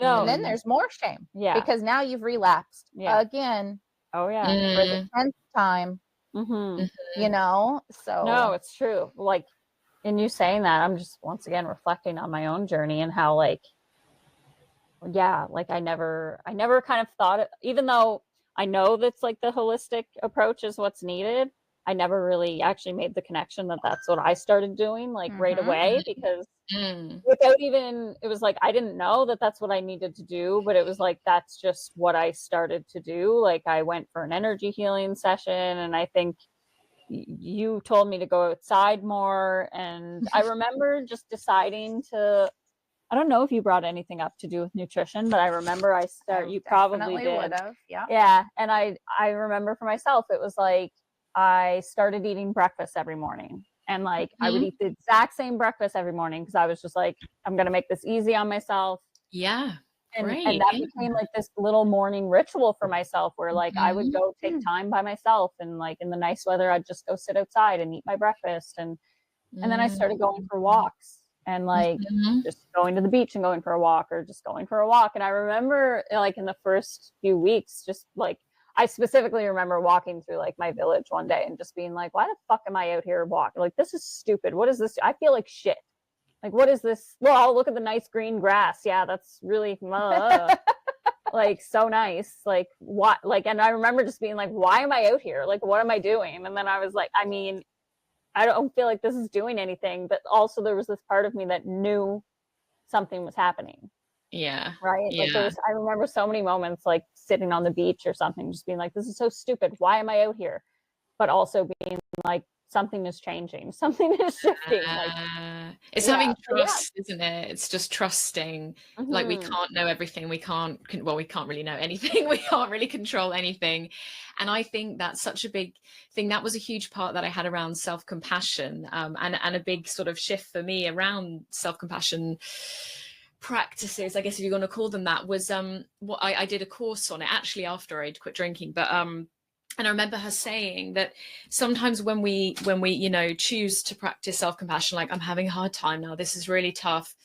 No. And then there's more shame. Because now you've relapsed again. For the 10th time. So no, it's true. Like, in you saying that, I'm just once again reflecting on my own journey and how I never kind of thought it, even though I know that's like the holistic approach is what's needed, I never really actually made the connection that that's what I started doing right away, because without even, it was like, I didn't know that that's what I needed to do, but it was like, that's just what I started to do. Like, I went for an energy healing session, and I think you told me to go outside more. And I remember just deciding to, I don't know if you brought anything up to do with nutrition, but I remember you probably did. Would have, and I remember for myself, it was like, I started eating breakfast every morning, and I would eat the exact same breakfast every morning, because I was just like, I'm going to make this easy on myself. And that became like this little morning ritual for myself, where I would go take time by myself, and in the nice weather, I'd just go sit outside and eat my breakfast. And then I started going for walks, and just going to the beach and going for a walk, or just going for a walk. And I remember in the first few weeks, just I specifically remember walking through my village one day and just being like, why the fuck am I out here walking? This is stupid. What is this? I feel like shit. like, what is this? Well, look at the nice green grass. Yeah, that's really like so nice. Like what? Like, and I remember just being like, why am I out here? Like, what am I doing? And then I was like, I mean, I don't feel like this is doing anything. But also there was this part of me that knew something was happening. Yeah. Right. Like I remember so many moments like sitting on the beach or something, just being like, this is so stupid. Why am I out here? But also being like, something is changing, something is shifting. It's having trust, isn't it? It's just trusting. Like we can't know everything. We can't really know anything. We can't really control anything. And I think that's such a big thing. That was a huge part that I had around self-compassion, and a big sort of shift for me around self-compassion practices, I guess if you're going to call them that, was what I did a course on it actually after I'd quit drinking, but and I remember her saying that sometimes when we choose to practice self-compassion, like, I'm having a hard time now, this is really tough,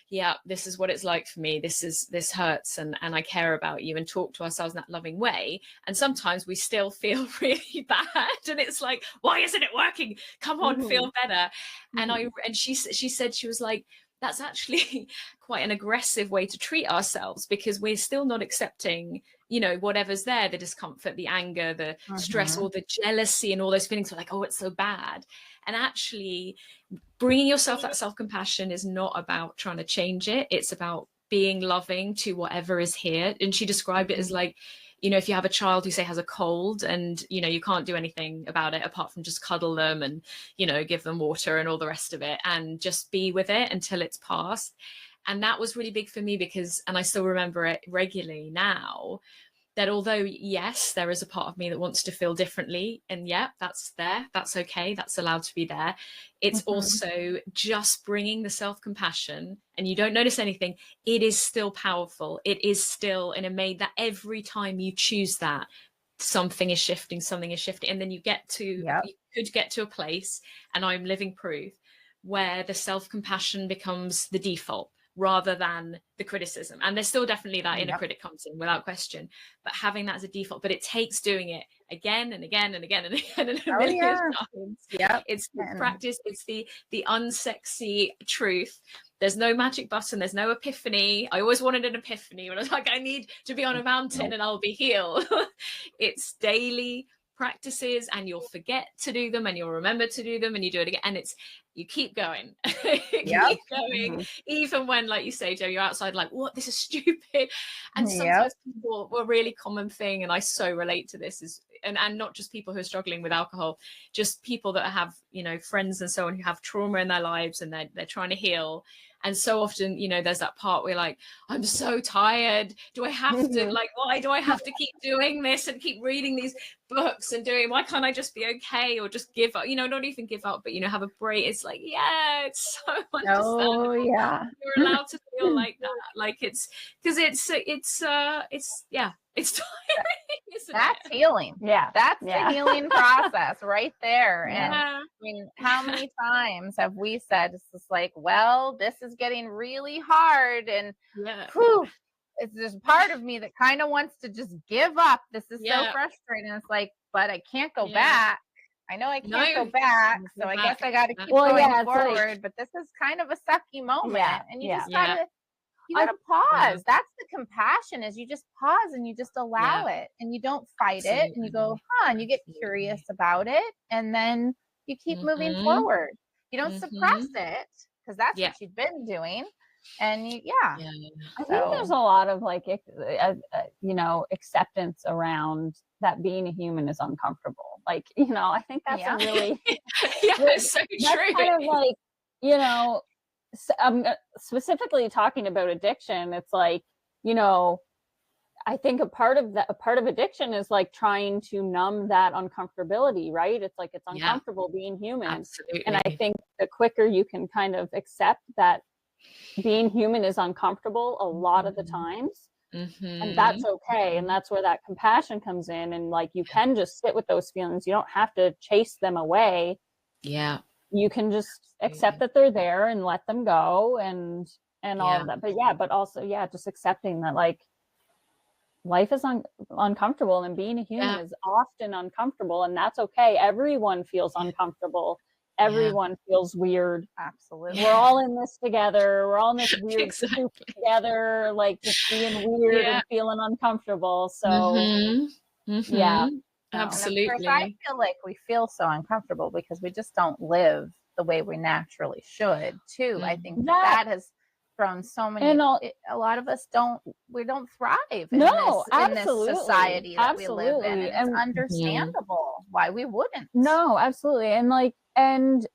yeah, this is what it's like for me, this hurts, and I care about you, and talk to ourselves in that loving way. And sometimes we still feel really bad, and it's like, why isn't it working? Come on, feel better. And she said, she was like, that's actually quite an aggressive way to treat ourselves, because we're still not accepting, whatever's there, the discomfort, the anger, the stress, or the jealousy, and all those feelings. We're like, oh, it's so bad. And actually bringing yourself that self-compassion is not about trying to change it. It's about being loving to whatever is here. And she described it as like, if you have a child who, say, has a cold, and you can't do anything about it apart from just cuddle them and give them water and all the rest of it, and just be with it until it's passed. And that was really big for me, because, and I still remember it regularly now, that although, yes, there is a part of me that wants to feel differently, and yeah, that's there, that's okay, that's allowed to be there. It's also just bringing the self-compassion, and you don't notice anything. It is still powerful. It is still that every time you choose that, something is shifting, and then you could get to a place, and I'm living proof, where the self-compassion becomes the default rather than the criticism. And there's still definitely that inner critic comes in, without question, but having that as a default. But it takes doing it again and again and again and again and a million times. It's the practice. It's the unsexy truth. There's no magic button. There's no epiphany. I always wanted an epiphany when I was like, I need to be on a mountain and I'll be healed. It's daily practices, and you'll forget to do them, and you'll remember to do them, and you do it again, and you keep going. Keep going, even when, like you say, Jo, you're outside like, what, this is stupid. And sometimes people, a really common thing, and I so relate to this, is and not just people who are struggling with alcohol, just people that have friends and so on, who have trauma in their lives, and they're trying to heal. And so often, there's that part where like, I'm so tired. Do I have to, like, why do I have to keep doing this and keep reading these books and why can't I just be okay, or just give up, not even give up, but, have a break? It's like, yeah, it's so understandable. Oh, yeah. You're allowed to feel like that. Like it's, because it's tiring, isn't That's it? healing. That's the healing process right there. And I mean, how many times have we said, it's just like, well, this is getting really hard, and it's this part of me that kind of wants to just give up. This is so frustrating. It's like, but I can't go back. I know I can't go back, so I guess I got to keep going forward. But this is kind of a sucky moment, and you just gotta. You gotta pause. That's the compassion, is you just pause and you just allow it, and you don't fight it, and you go, and you get curious about it, and then you keep moving forward. You don't suppress it, because that's what you've been doing. And I think there's a lot of like, acceptance around that being a human is uncomfortable. Like, I think that's a really, it's so true. Kind of like, I'm specifically talking about addiction. It's like, I think a part of addiction is like trying to numb that uncomfortability, right? It's like, it's uncomfortable being human. Absolutely. And I think the quicker you can kind of accept that being human is uncomfortable a lot of the times, and that's okay. And that's where that compassion comes in. And like, you can just sit with those feelings. You don't have to chase them away. You can just accept that they're there and let them go, and all of that. But also, just accepting that like, life is uncomfortable, and being a human is often uncomfortable, and that's okay. Everyone feels uncomfortable everyone feels weird. Absolutely. We're all in this together. We're all in this weird Exactly. soup together, like just being weird Yeah. and feeling uncomfortable. So Mhm. yeah. Mhm. So- And of course, I Absolutely. feel like we feel so uncomfortable because we just don't live the way we naturally should, too. I think that has thrown so many. And A lot of us don't thrive in No, this absolutely. society that we live in, Absolutely. and it's And- understandable why we wouldn't. No, absolutely. And like, and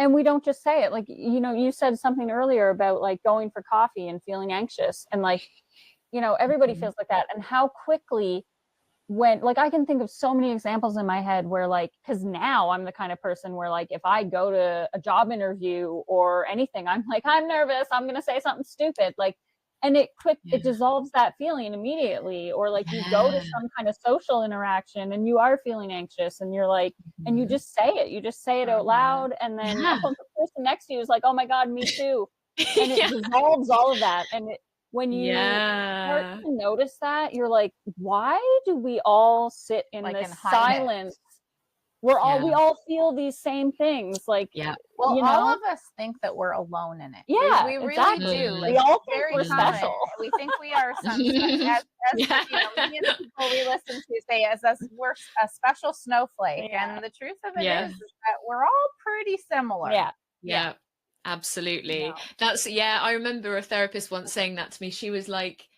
we don't just say it. Like, you know, you said something earlier about like going for coffee and feeling anxious, and like, you know, everybody feels like that. And how quickly, when, like, I can think of so many examples in my head where, like, because now I'm the kind of person where, like, if I go to a job interview or anything, I'm like, I'm nervous, I'm gonna say something stupid, like, and it dissolves that feeling immediately. Or like, you go to some kind of social interaction and you are feeling anxious, and you're like, and you just say it out loud, and then the person next to you is like, oh my god, me too. And it dissolves all of that. And when you start to notice that, you're like, why do we all sit in Like this in hiding. silence? We all feel these same things. Like, well, you know? all of us think that we're alone in it. Yeah, we really exactly. do. Like, We all think very we're common. special. We think we are some, as you know, many of the people we listen to say as us, we're a special snowflake. And the truth of it is that we're all pretty similar. Yeah. Absolutely. No. That's I remember a therapist once saying that to me. She was like,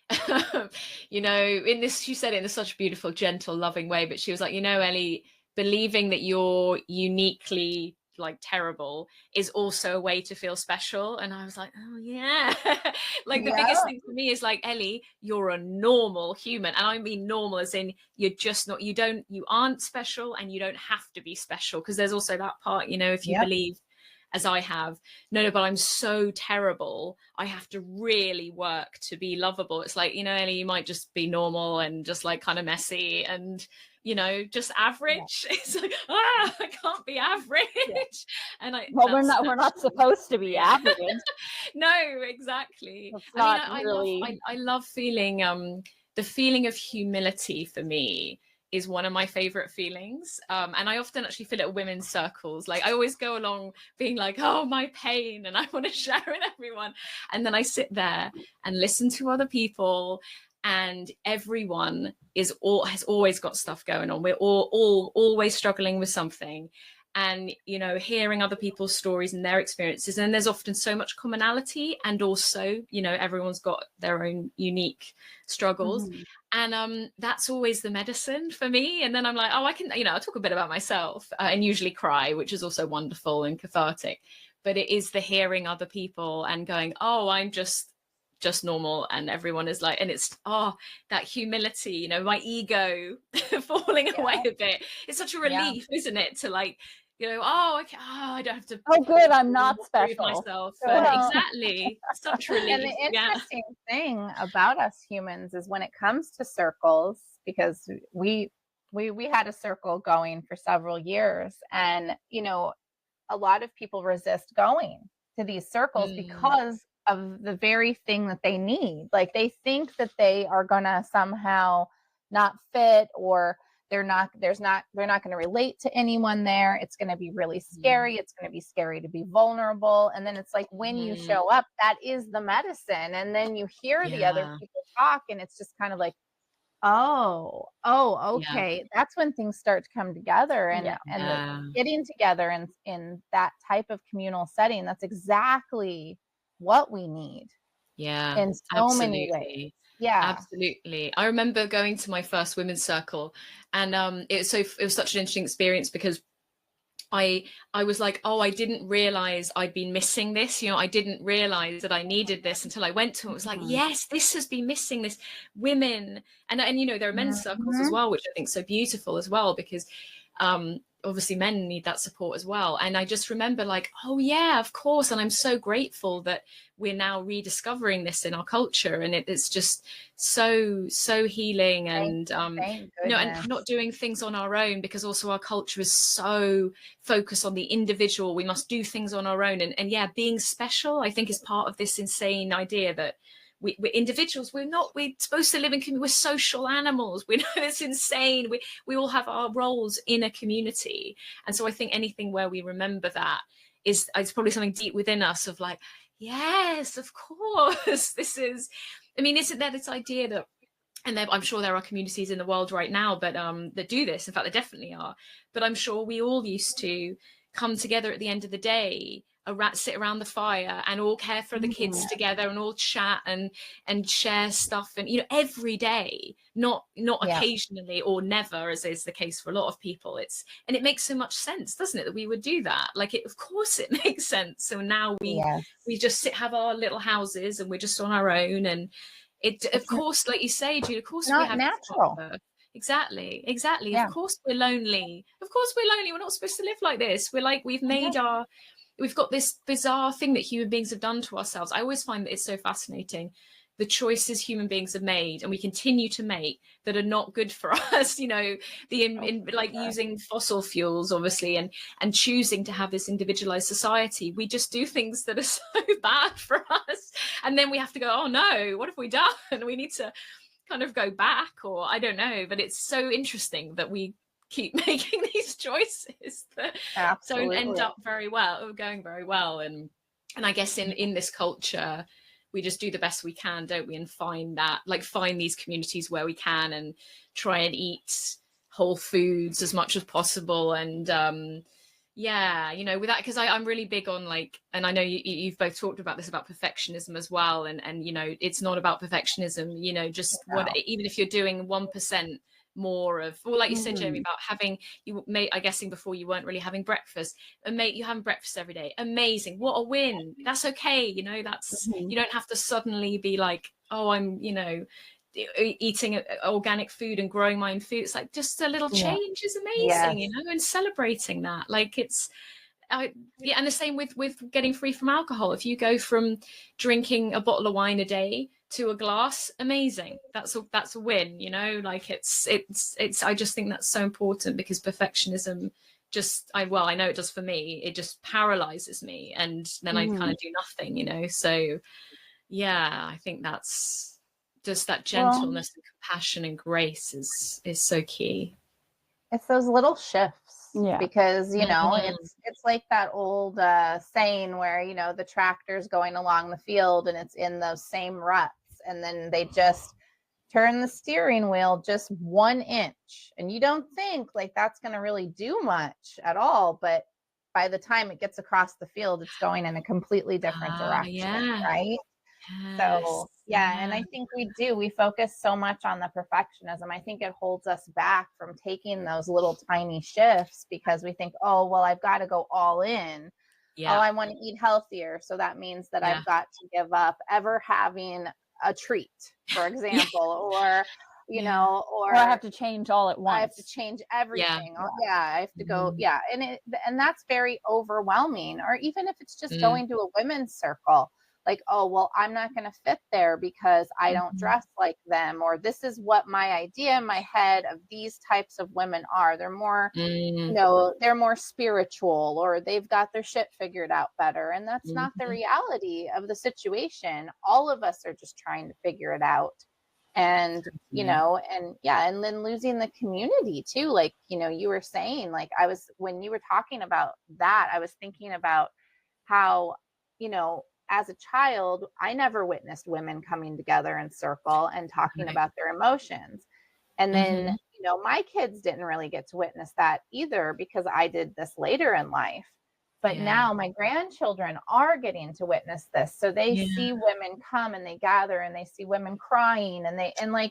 you know, she said it in such a beautiful, gentle, loving way, but she was like, you know, Ellie, believing that you're uniquely like terrible is also a way to feel special. And I was like, oh yeah. Like the biggest thing for me is like, Ellie, you're a normal human. And I mean normal as in you're just not, you aren't special, and you don't have to be special. Because there's also that part, you know, if you believe, as I have, no, but I'm so terrible, I have to really work to be lovable. It's like, you know, Ellie, you might just be normal and just like kind of messy and, you know, just average. It's like, I can't be average. And we're not supposed to be average. No, exactly. It's not I love feeling the feeling of humility for me is one of my favorite feelings. And I often actually feel it at women's circles. Like I always go along being like, oh, my pain, and I want to share with everyone. And then I sit there and listen to other people, and everyone has always got stuff going on. We're all always struggling with something. And, you know, hearing other people's stories and their experiences, and there's often so much commonality, and also, you know, everyone's got their own unique struggles. And that's always the medicine for me. And then I'm like, oh, I can, you know, I'll talk a bit about myself and usually cry, which is also wonderful and cathartic. But it is the hearing other people and going, oh, I'm just normal, and everyone is like, and it's that humility, you know, my ego falling away a bit. It's such a relief, isn't it, to like, you know, okay, I don't have to. Oh, good, I'm not special. Myself. Exactly, such relief. And the interesting thing about us humans is when it comes to circles, because we had a circle going for several years, and you know, a lot of people resist going to these circles because of the very thing that they need. Like they think that they are gonna somehow not fit, or they're not going to relate to anyone there. It's going to be really scary. It's going to be scary to be vulnerable. And then it's like, when you show up, that is the medicine. And then you hear the other people talk, and it's just kind of like, okay. That's when things start to come together, and getting together in that type of communal setting. That's exactly what we need. In so many ways. Absolutely. I remember going to my first women's circle, and it was such an interesting experience, because I was like, oh, I didn't realize I'd been missing this. You know, I didn't realize that I needed this until I went to it. It was like, yes, this has been missing, this women. And you know, there are men's circles as well, which I think is so beautiful as well, because obviously men need that support as well. And I just remember like, oh yeah, of course. And I'm so grateful that we're now rediscovering this in our culture, and it's just so healing. And you know, and not doing things on our own, because also our culture is so focused on the individual. We must do things on our own, and being special, I think, is part of this insane idea that we're individuals. We're supposed to live in community. We're social animals. We know it's insane. We all have our roles in a community. And so I think anything where we remember that is probably something deep within us of like, yes, of course, this is, I mean, isn't there this idea that, and I'm sure there are communities in the world right now, but that do this. In fact, there definitely are. But I'm sure we all used to come together at the end of the day, sit around the fire and all care for the kids together and all chat and share stuff, and every day, not occasionally or never, as is the case for a lot of people. And it makes so much sense, doesn't it, that we would do that? Like, of course it makes sense. So now we just have our little houses and we're just on our own, and of course, like you say, Jude, of course we have natural. Exactly. Yeah. Of course we're lonely. We're not supposed to live like this. We've got this bizarre thing that human beings have done to ourselves. I always find that it's so fascinating, the choices human beings have made and we continue to make that are not good for us. Using fossil fuels, obviously, and choosing to have this individualized society. We just do things that are so bad for us, and then we have to go, oh no, what have we done? We need to kind of go back, or I don't know. But it's so interesting that we keep making these choices that don't end up going very well. And I guess in this culture, we just do the best we can, don't we? And find these communities where we can, and try and eat whole foods as much as possible. And with that, because I'm really big on and I know you've both talked about this, about perfectionism as well. And it's not about perfectionism, even if you're doing 1% more of, well, like you said, Jamie, about I guessing before you weren't really having breakfast, and you're having breakfast every day. Amazing. What a win. That's okay. That's you don't have to suddenly be like, oh, I'm eating organic food and growing my own food. It's like just a little change is amazing. And celebrating that, and the same with getting free from alcohol. If you go from drinking a bottle of wine a day to a glass, amazing. That's a win. It's I just think that's so important, because perfectionism I know it does for me. It just paralyzes me, and then I kind of do nothing. So yeah, I think that's just that gentleness and compassion and grace is so key. It's those little shifts, because it's like that old saying where the tractor's going along the field and it's in those same ruts, and then they just turn the steering wheel just 1 inch, and you don't think that's going to really do much at all, but by the time it gets across the field, it's going in a completely different direction, right? Yes. So and I think we focus so much on the perfectionism. I think it holds us back from taking those little tiny shifts, because we think, oh, well, I've got to go all in. Oh, I want to eat healthier, so that means that I've got to give up ever having a treat, for example, or or I have to change all at once. I have to change everything. I have to go. And that's very overwhelming. Or even if it's just going to a women's circle, oh, well, I'm not going to fit there because I don't dress like them, or this is what my idea in my head of these types of women are. They're more, they're more spiritual, or they've got their shit figured out better. And that's not the reality of the situation. All of us are just trying to figure it out. And, and then losing the community too. You were saying, when you were talking about that, I was thinking about how, as a child, I never witnessed women coming together in circle and talking about their emotions. And then, my kids didn't really get to witness that either, because I did this later in life. But now my grandchildren are getting to witness this. So they see women come and they gather, and they see women crying,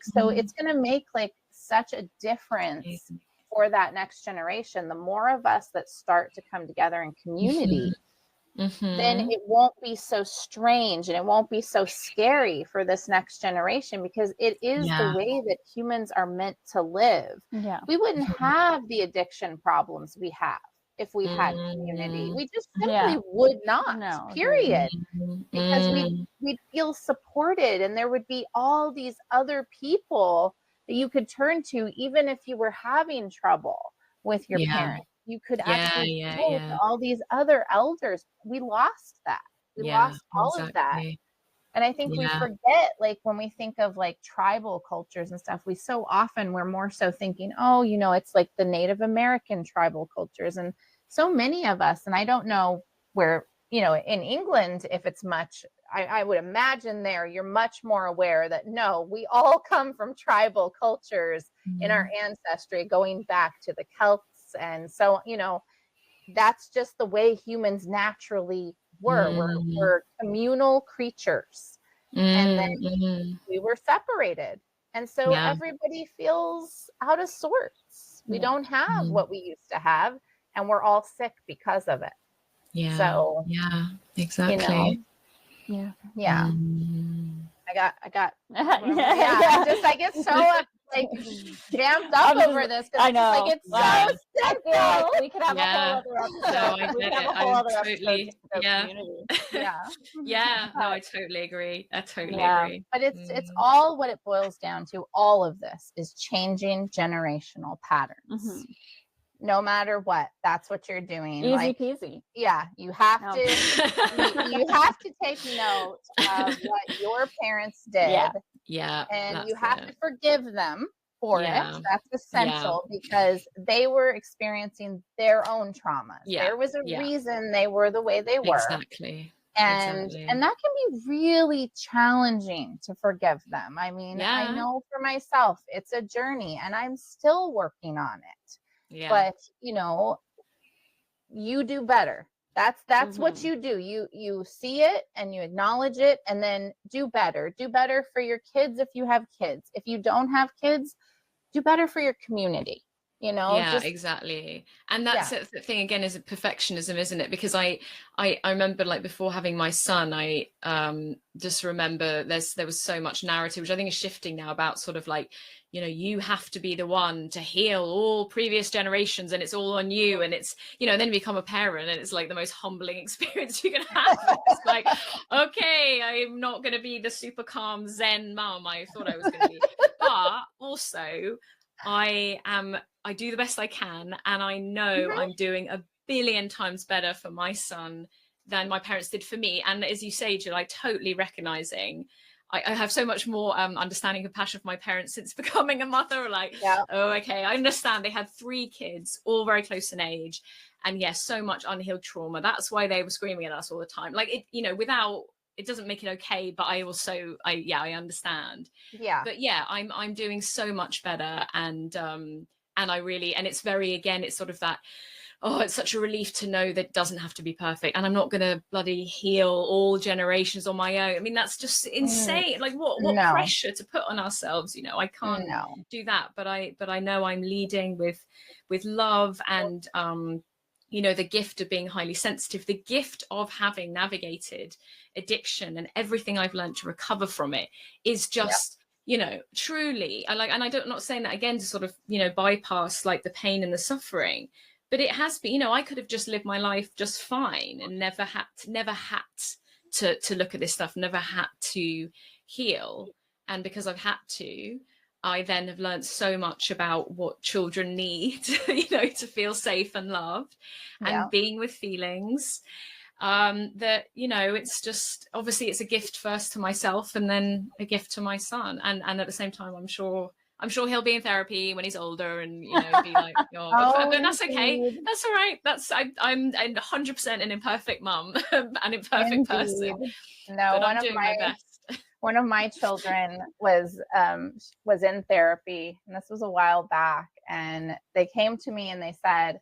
so it's going to make such a difference for that next generation. The more of us that start to come together in community, then it won't be so strange, and it won't be so scary for this next generation, because it is the way that humans are meant to live. We wouldn't have the addiction problems we have if we had community. We just simply would not, period. Because we'd feel supported, and there would be all these other people that you could turn to, even if you were having trouble with your parents. You could actually go to all these other elders. We lost that. We lost all of that. And I think we Yeah. forget, like when we think of like tribal cultures and stuff, we're more so thinking, oh, you know, it's like the Native American tribal cultures. And so many of us, and I don't know where, you know, in England, if it's much, I would imagine there, you're much more aware that no, we all come from tribal cultures in our ancestry, going back to the Celts. And so, you know, that's just the way humans naturally were. We're communal creatures. And then we were separated. And so Yeah. everybody feels out of sorts. We don't have what we used to have, and we're all sick because of it. Yeah. So, yeah, exactly. You know, yeah. I got I get so like vamped up over this because I know. like it's so simple. I feel like we could have Yeah. a whole other episode. No, I we get could have it. a whole I'm other totally, episode just yeah. community. Yeah. Yeah, no, I totally agree. I totally Yeah. agree. But it's all what it boils down to. All of this is changing generational patterns. No matter what, that's what you're doing. Easy Like, peasy. yeah, you have No. to you have to take note of what your parents did, Yeah, and you that's have it. to forgive them for Yeah. it. That's essential because they were experiencing their own traumas. Yeah, There was a yeah. reason they were the way they were. Exactly. And Exactly. and that can be really challenging to forgive them. I mean, I Yeah. know for myself it's a journey and I'm still working on it. Yeah. But, you know, you do better. That's what you do. You see it and you acknowledge it, and then do better. Do better for your kids if you have kids. If you don't have kids, do better for your community. You know, Yeah, just exactly. And that's the thing again, is perfectionism, isn't it? Because I remember, like, before having my son, I just remember there was so much narrative, which I think is shifting now, about sort of like, you know, you have to be the one to heal all previous generations and it's all on you. And it's, you know, then you become a parent and it's like the most humbling experience you can have. It's like, okay, I'm not going to be the super calm Zen mom I thought I was going to be. But also I do the best I can, and I know I'm doing a billion times better for my son than my parents did for me. And as you say, Jill, I totally recognizing I have so much more understanding and compassion for my parents since becoming a mother. Like, oh, okay, I understand. They had 3 kids, all very close in age, and yes, so much unhealed trauma. That's why they were screaming at us all the time. Like, it, you know, without, it doesn't make it okay, but I also, I understand. Yeah. But yeah, I'm doing so much better, and I really, and it's very, again, it's sort of that, oh, it's such a relief to know that it doesn't have to be perfect, and I'm not going to bloody heal all generations on my own. I mean, that's just insane. Like, what pressure to put on ourselves, you know? I can't do that, but I know I'm leading with love, and you know, the gift of being highly sensitive, the gift of having navigated addiction and everything I've learned to recover from it is just, you know, truly, and I'm not saying that again to sort of, you know, bypass like the pain and the suffering, but it has been, you know, I could have just lived my life just fine and never had to look at this stuff, never had to heal. And because I've had to, I then have learned so much about what children need, you know, to feel safe and loved and being with feelings. That, you know, it's just, obviously it's a gift first to myself and then a gift to my son. And at the same time, I'm sure he'll be in therapy when he's older and, you know, be like, oh, but that's okay. That's all right. I'm 100% an imperfect mum, an imperfect person. No, but I'm doing my best. One of my children was in therapy, and this was a while back, and they came to me and they said,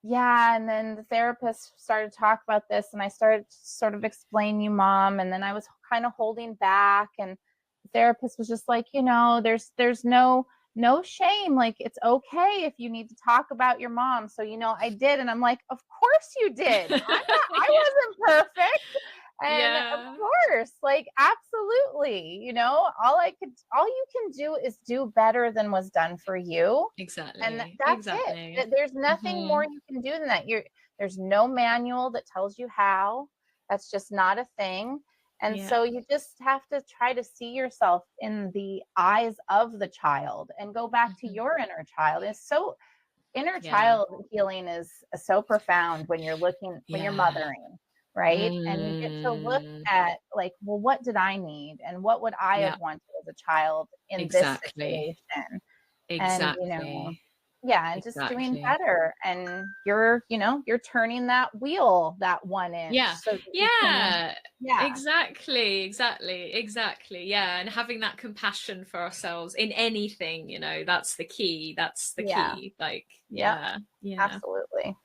yeah, and then the therapist started to talk about this, and I started to sort of explain you, Mom, and then I was kind of holding back, and the therapist was just like, you know, there's no shame, like it's okay if you need to talk about your mom. So, you know, I did, and I'm like, of course you did. I wasn't perfect. And of course, like, absolutely, you know, all you can do is do better than was done for you. Exactly. And that's it. There's nothing more you can do than that. There's no manual that tells you how. That's just not a thing. And so you just have to try to see yourself in the eyes of the child and go back to your inner child. It's so, inner child healing is so profound when you're looking, when you're mothering. right? And you get to look Mm, at like, well, what did I need, and what would I yeah, have wanted as a child in this exactly. situation? And Exactly. yeah, and just doing Exactly. better. And you're turning that wheel that 1 inch Yeah. so that you can, Yeah. yeah, Exactly. Yeah. And having that compassion for ourselves in anything, that's the key. That's the yeah, key. Like, yep, yeah. Yeah. absolutely.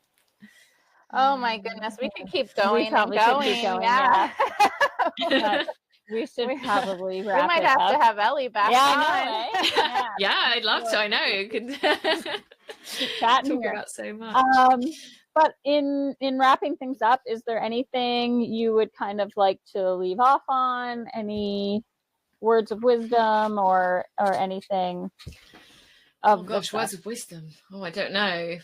Oh my Mm. goodness, we could keep We going and probably could keep going. going, Yeah. but we should we, probably we wrap might it have up. to have Ellie back Yeah, on. I know, eh? Yeah, Yeah, I'd love to. I know. You could keep chatting talk here. about so much. But in wrapping things up, is there anything you would kind of like to leave off on? Any words of wisdom or anything Oh of the gosh, words of wisdom. Oh, I don't know.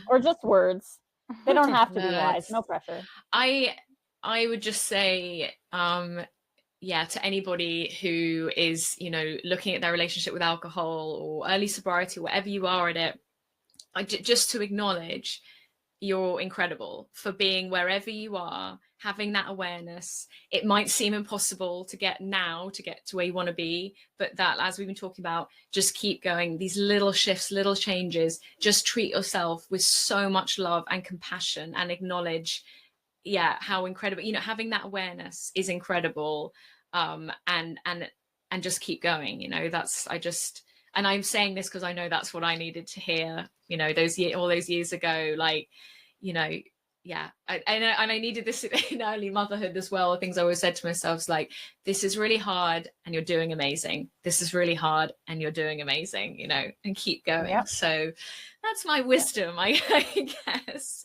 or just words? They don't have to be wise. Words. No pressure. I would just say, yeah, to anybody who is, looking at their relationship with alcohol or early sobriety, whatever you are at it, just to acknowledge you're incredible for being wherever you are, having that awareness. It might seem impossible to get to where you want to be, but that, as we've been talking about, just keep going. These little shifts, little changes, just treat yourself with so much love and compassion and acknowledge, yeah, how incredible, having that awareness is incredible. And just keep going. And I'm saying this because I know that's what I needed to hear, all those years ago. Like, yeah, and I needed this in early motherhood as well. Things I always said to myself is like, this is really hard and you're doing amazing. This is really hard and you're doing amazing, and keep going. Yep. So that's my wisdom, I guess.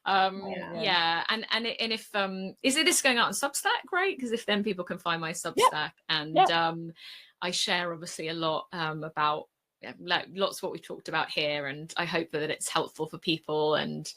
Yeah. And if is it this going out on Substack, right? Because if then people can find my Substack, and I share obviously a lot about like lots of what we've talked about here, and I hope that it's helpful for people. And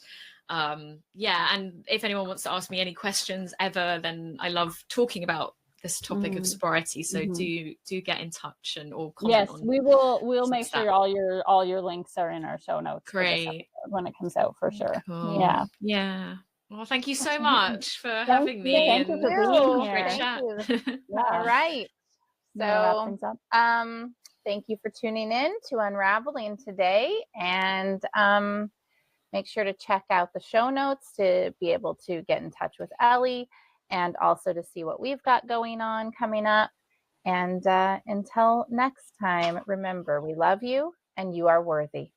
yeah, and if anyone wants to ask me any questions ever, then I love talking about this topic of sobriety, so do get in touch and or comment on. We'll make sure all your links are in our show notes. Great. When it comes out, for sure. Cool. Yeah. Well, thank you so much for having me. Thank you for being here. Great chat. All right. So thank you for tuning in to Unraveling today, and make sure to check out the show notes to be able to get in touch with Ellie, and also to see what we've got going on coming up. And until next time, remember, we love you and you are worthy.